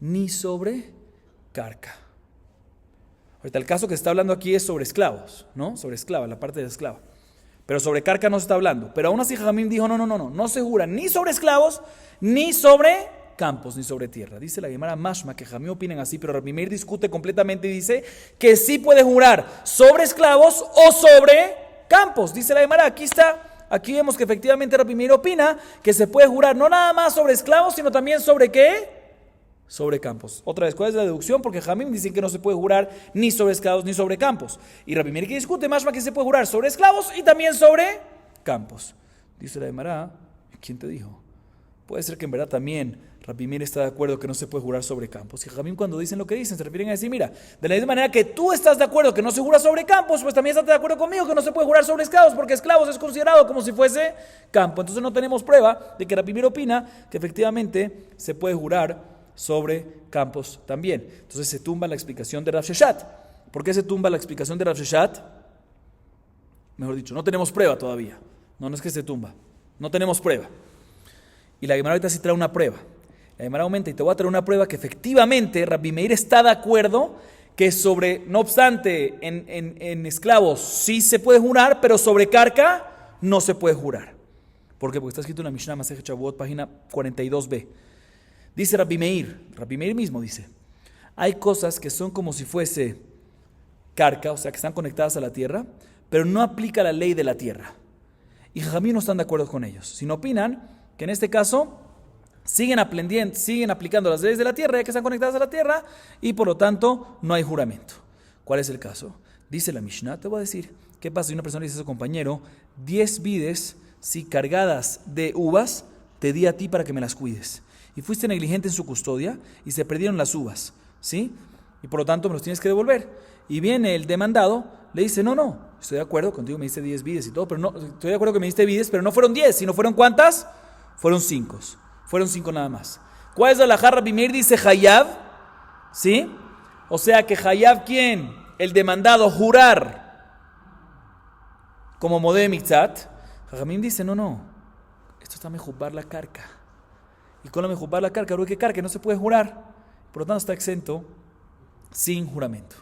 ni sobre carca. Ahorita el caso que se está hablando aquí es sobre esclavos, ¿no? Sobre esclava, la parte de esclava. Pero sobre carca no se está hablando. Pero aún así Jajamim dijo, no se jura ni sobre esclavos, ni sobre campos, ni sobre tierra. Dice la Gemara Mashma que Jajamim opinan así, pero Rabbi Meir discute completamente y dice que sí puede jurar sobre esclavos o sobre campos. Dice la Gemara, aquí está, aquí vemos que efectivamente Rabbi Meir opina que se puede jurar no nada más sobre esclavos, sino también sobre ¿qué? sobre campos. Otra vez, ¿cuál es la deducción? Porque Jamim dicen que no se puede jurar ni sobre esclavos ni sobre campos. Y Rabbi Meir que discute más que se puede jurar sobre esclavos y también sobre campos. Dice la Gemara, ¿quién te dijo? Puede ser que en verdad también Rabbi Meir está de acuerdo que no se puede jurar sobre campos. Y Jamim cuando dicen lo que dicen se refieren a decir, mira, de la misma manera que tú estás de acuerdo que no se jura sobre campos, pues también estás de acuerdo conmigo que no se puede jurar sobre esclavos, porque esclavos es considerado como si fuese campo. Entonces no tenemos prueba de que Rabbi Meir opina que efectivamente se puede jurar sobre campos también. Entonces se tumba la explicación de Rav Sheshat. ¿Por qué se tumba la explicación de Rav Sheshat? Mejor dicho, no tenemos prueba todavía. No es que se tumba. No tenemos prueba. Y la Gemara ahorita sí trae una prueba. La Gemara aumenta y te voy a traer una prueba que efectivamente Rabbi Meir está de acuerdo que sobre, no obstante, en esclavos sí se puede jurar, pero sobre carca no se puede jurar. ¿Por qué? Porque está escrito en la Mishnah Masejet Shavuot, página 42b. Dice Rabbi Meir mismo dice, hay cosas que son como si fuese carca, o sea que están conectadas a la tierra, pero no aplica la ley de la tierra. Y Jamí no están de acuerdo con ellos, sino opinan que en este caso siguen aplicando las leyes de la tierra, ya que están conectadas a la tierra, y por lo tanto no hay juramento. ¿Cuál es el caso? Dice la Mishnah, te voy a decir, ¿qué pasa si una persona le dice a su compañero, 10 vides, si cargadas de uvas, te di a ti para que me las cuides? Y fuiste negligente en su custodia y se perdieron las uvas, ¿sí? Y por lo tanto me los tienes que devolver. Y viene el demandado, le dice, no, estoy de acuerdo contigo, me diste 10 vides y todo, pero no, estoy de acuerdo que me diste vides, pero no fueron 10, sino fueron ¿cuántas? Fueron 5. Fueron 5 nada más. ¿Cuál es la halajá? Rabbi Meir dice Hayab, ¿sí? O sea que Hayab, ¿quién? El demandado, jurar como modé mitzat. Jajamim dice, no, esto está mejupar la carca. Y con la mejupar la carca, que carca no se puede jurar. Por lo tanto está exento sin juramento.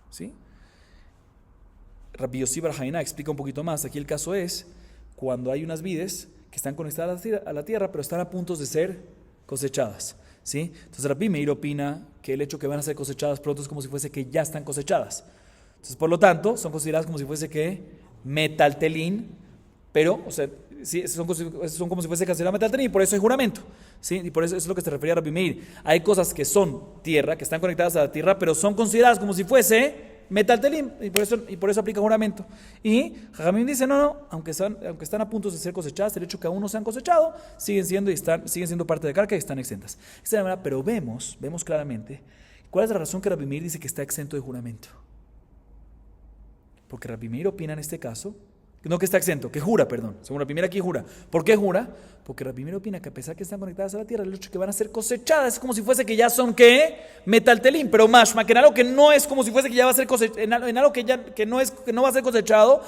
¿Sí? Rabbi Yossi bar Haina explica un poquito más. Aquí el caso es cuando hay unas vides que están conectadas a la tierra, pero están a punto de ser cosechadas. ¿Sí? Entonces Rabbi Meir opina que el hecho que van a ser cosechadas pronto es como si fuese que ya están cosechadas. Entonces, por lo tanto, son consideradas como si fuese que metaltelín, pero, o sea, sí, son como si fuese considerado metaltelín y por eso hay juramento. ¿Sí? Y por eso es lo que se refería a Rabbi Meir. Hay cosas que son tierra, que están conectadas a la tierra, pero son consideradas como si fuese metaltelín, y por eso aplica juramento. Y Jajamín dice, no, aunque están a punto de ser cosechadas, el hecho que aún no se han cosechado, siguen siendo parte de carca y están exentas. Pero vemos claramente cuál es la razón que Rabbi Meir dice que está exento de juramento. Porque Rabbi Meir opina en este caso, no que está exento, que jura, según Rabbi Meir aquí jura. ¿Por qué jura? Porque Rabbi Meir opina que a pesar que están conectadas a la tierra, el hecho que van a ser cosechadas es como si fuese que ya son, ¿qué? Metaltelín, pero mashma, que en algo que no es como si fuese que ya va a ser cosechado, en algo que no va a ser cosechado,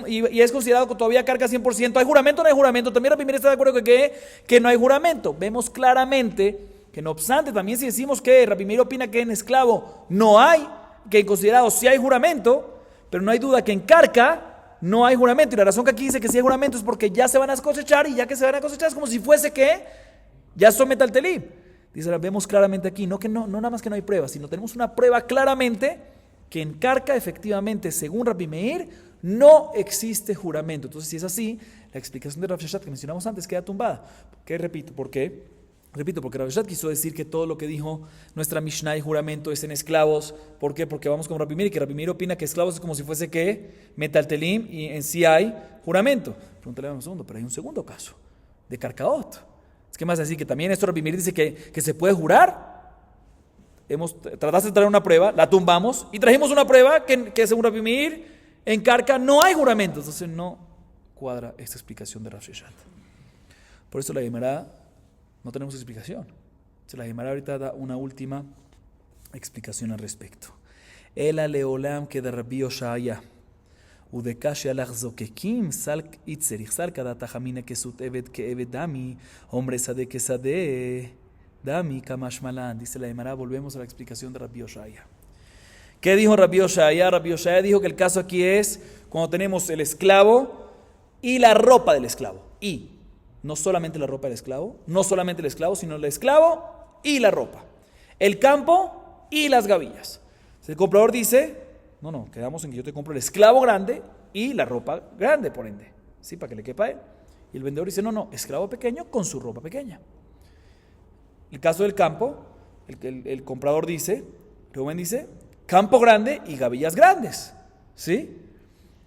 y es considerado que todavía carga 100%. ¿Hay juramento o no hay juramento? También Rabbi Meir está de acuerdo que no hay juramento. Vemos claramente que no obstante, también si decimos que Rabbi Meir opina que en esclavo no hay, que en considerado sí hay juramento, pero no hay duda que en carca no hay juramento. Y la razón que aquí dice que sí hay juramento es porque ya se van a cosechar, y ya que se van a cosechar es como si fuese que ya son metaltelí. Dice, vemos claramente aquí, no nada más que no hay prueba, sino tenemos una prueba claramente que en carca efectivamente, según Rabbi Meir, no existe juramento. Entonces, si es así, la explicación de Rav Sheshat que mencionamos antes queda tumbada. ¿Por qué? Repito, porque Rav Sheshat quiso decir que todo lo que dijo nuestra Mishnah y juramento es en esclavos. ¿Por qué? Porque vamos con Rabbi Meir, que Rabbi Meir opina que esclavos es como si fuese que metaltelim y en sí hay juramento. Pregúntale un segundo, pero hay un segundo caso de carcaot. Es que más así que también esto Rabbi Meir dice que se puede jurar. Trataste de traer una prueba, la tumbamos y trajimos una prueba que según Rabbi Meir en carca no hay juramento. Entonces no cuadra esta explicación de Rav Sheshat. Por eso la Gemara no tenemos explicación. La Gemara ahorita da una última explicación al respecto. Ela leolam que de Rabbi Oshaya udekashi alach zokekim salk itzerich salk adata jamina kesut evet que evet dami hombre sade que sade dami kamash malan. Dice la Gemara, volvemos a la explicación de Rabbi Oshaya. ¿Qué dijo Rabbi Oshaya? Rabbi Oshaya dijo que el caso aquí es cuando tenemos el esclavo y la ropa del esclavo. Y no solamente la ropa del esclavo, no solamente el esclavo, sino el esclavo y la ropa. El campo y las gavillas. El comprador dice, no, quedamos en que yo te compro el esclavo grande y la ropa grande, por ende. ¿Sí? Para que le quepa a él. Y el vendedor dice, no, esclavo pequeño con su ropa pequeña. El caso del campo, el comprador dice, Reuben dice, campo grande y gavillas grandes, ¿sí?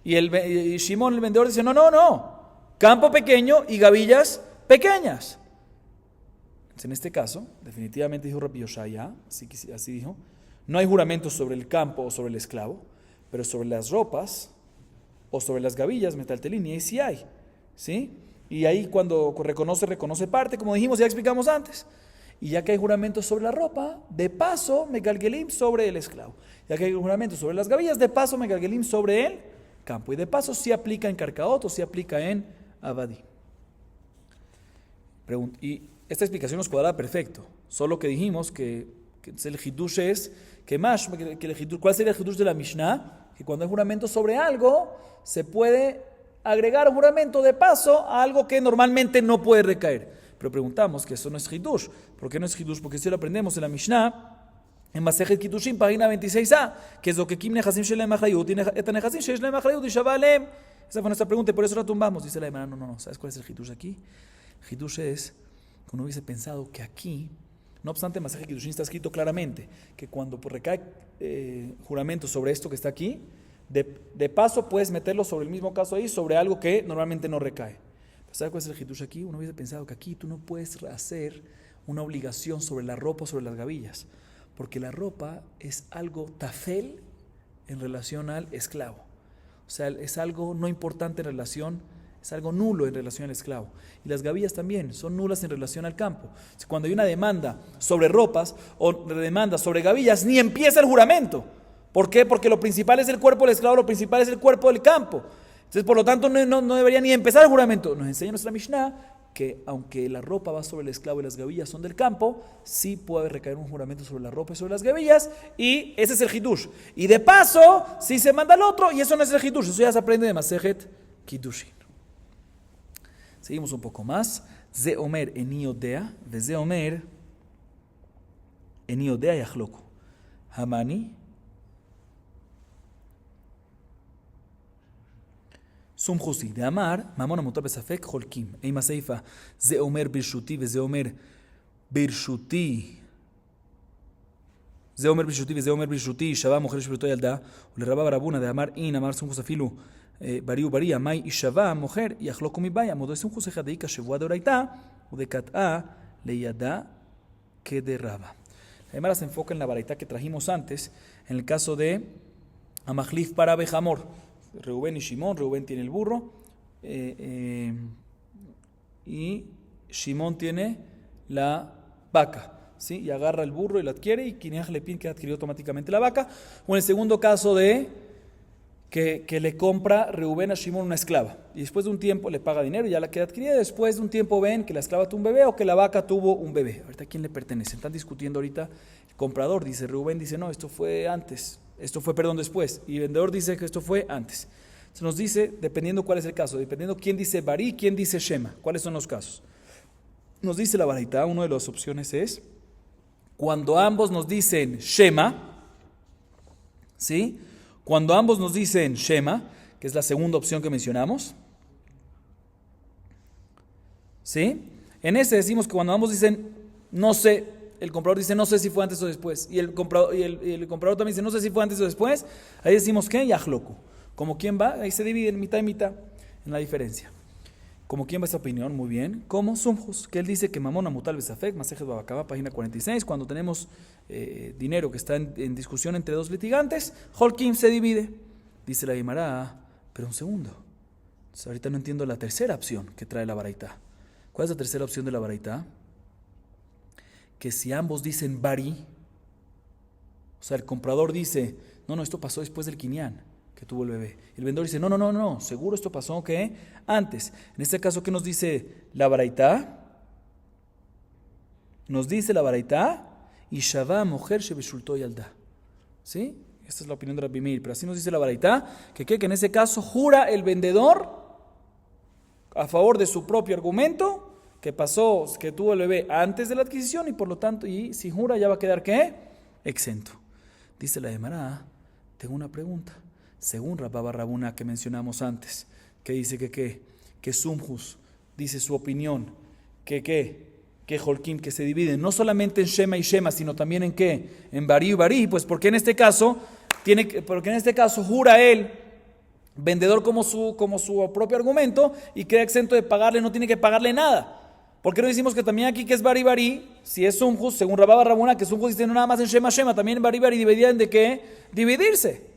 Y Shimón, el vendedor, dice, no, campo pequeño y gavillas pequeñas. Entonces, en este caso, definitivamente dijo Rabbi Yoshaya, así dijo, no hay juramento sobre el campo o sobre el esclavo, pero sobre las ropas o sobre las gavillas, metaltelín, y ahí sí hay, ¿sí? Y ahí cuando reconoce parte, como dijimos, ya explicamos antes. Y ya que hay juramento sobre la ropa, de paso, megalgelim sobre el esclavo. Ya que hay juramento sobre las gavillas, de paso, megalgelim sobre el campo. Y de paso, sí aplica en Karkaot o sí aplica en Abadí. Y esta explicación nos cuadra perfecto. Solo que dijimos que el hidush es, ¿cuál sería el hidush de la Mishnah? Que cuando hay juramento sobre algo, se puede agregar un juramento de paso a algo que normalmente no puede recaer. Pero preguntamos que eso no es hidush. ¿Por qué no es hidush? Porque si lo aprendemos en la Mishnah, en Masejet Kiddushin, página 26a, que es lo que Kim Nehasim Shelem Achayut y Eta Nehasim Shelem Achayut y Shabalem. Esa fue nuestra pregunta y por eso la tumbamos. Dice la hermana, no. ¿Sabes cuál es el hidush aquí? El hidush es que uno hubiese pensado que aquí, no obstante, en Masejet Kiddushin está escrito claramente que cuando recae juramento sobre esto que está aquí, de paso puedes meterlo sobre el mismo caso ahí, sobre algo que normalmente no recae. ¿Sabes cuál es el hidush aquí? Uno hubiese pensado que aquí tú no puedes hacer una obligación sobre la ropa o sobre las gavillas, porque la ropa es algo tafel en relación al esclavo. O sea, es algo no importante en relación, es algo nulo en relación al esclavo. Y las gavillas también son nulas en relación al campo. Cuando hay una demanda sobre ropas o demanda sobre gavillas, ni empieza el juramento. ¿Por qué? Porque lo principal es el cuerpo del esclavo, lo principal es el cuerpo del campo. Entonces, por lo tanto, no debería ni empezar el juramento. Nos enseña nuestra Mishnah que aunque la ropa va sobre el esclavo y las gavillas son del campo, sí puede recaer un juramento sobre la ropa y sobre las gavillas, y ese es el hidush. Y de paso, sí se manda al otro, y eso no es el hidush, eso ya se aprende de Masejet Kiddushin. Seguimos un poco más. Ze omer eni odea, ve ze omer eni odea yachloku. Hamani סומכוסי, דאמר, ממון המותר בספק חולקים. אם הסיפה, זה אומר ברשותי וזה אומר ברשותי, זה אומר ברשותי וזה אומר ברשותי, שווה מוכר שברתו ילדה, ולרבה ברבונה, דאמר אין, אמר סומכוס אפילו, ברי וברי, המאי שווה מוכר, יחלוקו מבעיה, מודו סומכוס אחד דאיקה שבועה דאורייתא, ודקתאה לידה כדרבה. Además se enfoca en la baraita que trajimos antes, en el caso de Amachlif para Bejamor. Reuben y Shimón, Reuben tiene el burro y Shimón tiene la vaca, ¿sí? Y agarra el burro y lo adquiere y Kineach Lepin que adquirió automáticamente la vaca. O en el segundo caso de que le compra Reuben a Shimón una esclava y después de un tiempo le paga dinero y ya la queda adquirida. Después de un tiempo ven que la esclava tuvo un bebé o que la vaca tuvo un bebé. Ahorita, ¿a quién le pertenece? Están discutiendo ahorita. El comprador dice, Reuben dice, no, esto fue antes. Esto fue, después. Y el vendedor dice que esto fue antes. Se nos dice, dependiendo cuál es el caso, dependiendo quién dice Bari, quién dice Shema. ¿Cuáles son los casos? Nos dice la baraita, una de las opciones es, cuando ambos nos dicen Shema, ¿sí? Cuando ambos nos dicen Shema, que es la segunda opción que mencionamos, ¿sí? En ese decimos que cuando ambos dicen, no sé, el comprador dice, no sé si fue antes o después. Y el comprador también dice, no sé si fue antes o después. Ahí decimos, ¿qué? Yachloku. Como quién va, ahí se divide en mitad y mitad, en la diferencia. Como quién va esta opinión, muy bien. Como Sumjus, que él dice que Mamona Mutal Besafek, Masejet Babakaba, página 46, cuando tenemos dinero que está en discusión entre dos litigantes, Holkim se divide. Dice la Guimara, pero un segundo. Entonces, ahorita no entiendo la tercera opción que trae la baraita. ¿Cuál es la tercera opción de la baraita? Que si ambos dicen Bari, o sea, el comprador dice, no, esto pasó después del Kinyan, que tuvo el bebé. El vendedor dice, no, seguro esto pasó, ¿qué? Antes. En este caso, ¿qué nos dice la baraita? Nos dice la baraita, y Shavá mujer shebeshulto yalda. ¿Sí? Esta es la opinión de Rabbi Meir, pero así nos dice la baraita, que en ese caso jura el vendedor a favor de su propio argumento, que pasó, que tuvo el bebé antes de la adquisición y por lo tanto, y si jura ya va a quedar ¿qué? Exento. Dice la Gemara, tengo una pregunta. Según Rabba Barrabuna que mencionamos antes, que dice que Sumjus dice su opinión, que que Holkim, que se dividen no solamente en Shema y Shema, sino también en ¿qué? En Bari y Bari, pues porque en este caso jura él, vendedor como su propio argumento, y queda exento de pagarle, no tiene que pagarle nada. ¿Por qué no decimos que también aquí que es Bari Bari, si es Sunjus, según Rabá bar Rabuna, que Sunjus dice no nada más en Shema Shema, también en Bari Bari dividían de qué? Dividirse.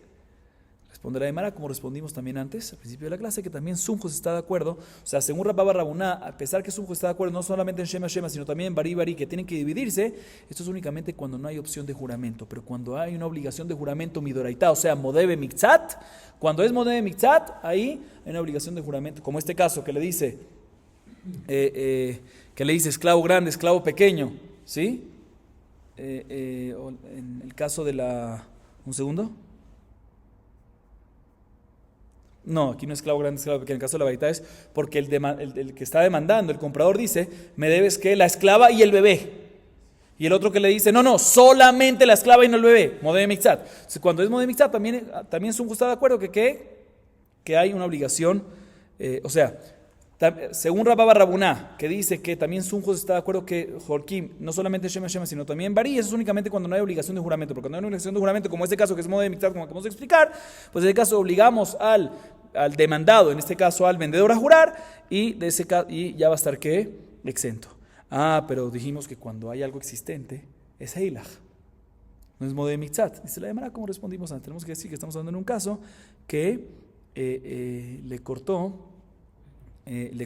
Responderá Aymara, como respondimos también antes, al principio de la clase, que también Sunjus está de acuerdo. O sea, según Rabá bar Rabuna, a pesar que Sunjus está de acuerdo no solamente en Shema Shema, sino también en Bari Bari, que tienen que dividirse, esto es únicamente cuando no hay opción de juramento. Pero cuando hay una obligación de juramento midoraitá, o sea, modebe mikzat, cuando es modebe mikzat, ahí hay una obligación de juramento. Como este caso que le dice esclavo grande, esclavo pequeño, ¿sí? En el caso de la... ¿Un segundo? No, aquí no es esclavo grande, esclavo pequeño. En el caso de la baita es porque el que está demandando, el comprador dice, me debes que la esclava y el bebé. Y el otro que le dice, no, solamente la esclava y no el bebé, modé mixat. Entonces, cuando es modé mixat, también Sunjus está de acuerdo que hay una obligación, según Rabá bar Rabuná, que dice que también Sunjus está de acuerdo que Holkim, no solamente Shema Shema, sino también Bari, eso es únicamente cuando no hay obligación de juramento. Porque cuando hay una obligación de juramento, como este caso que es modo de mixtat, como acabamos de explicar, pues en este caso obligamos al demandado, en este caso al vendedor, a jurar, y ya va a estar ¿qué? Exento. Pero dijimos que cuando hay algo existente, es Heilach, no es modo de mixtat. Dice la Gemara, como respondimos antes, tenemos que decir que estamos hablando en un caso que le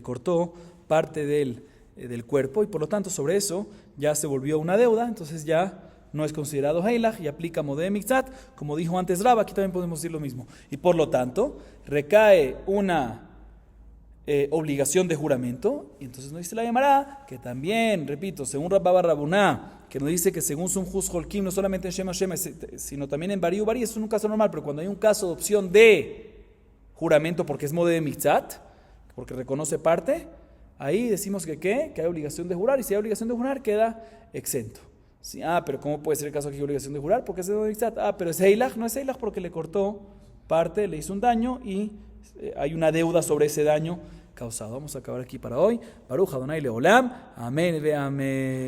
cortó parte del cuerpo, y por lo tanto sobre eso ya se volvió una deuda, entonces ya no es considerado Heilach y aplica modé mixtat, como dijo antes Raba. Aquí también podemos decir lo mismo, y por lo tanto recae una obligación de juramento, y entonces nos dice la Gemara que también, repito, según Rabá bar Rabuná, que nos dice que según Sunjus Holkim, no solamente en Shema Shema, sino también en Bari Bari, eso es un caso normal, pero cuando hay un caso de opción de juramento porque es modé mixtat, porque reconoce parte, ahí decimos que hay obligación de jurar, y si hay obligación de jurar queda exento. Sí, pero ¿cómo puede ser el caso aquí de obligación de jurar? Porque es de mixtat. Pero es Heilach, no es Heilach porque le cortó parte, le hizo un daño y hay una deuda sobre ese daño causado. Vamos a acabar aquí para hoy. Baruch Adonai Leolam. Amén ve amén.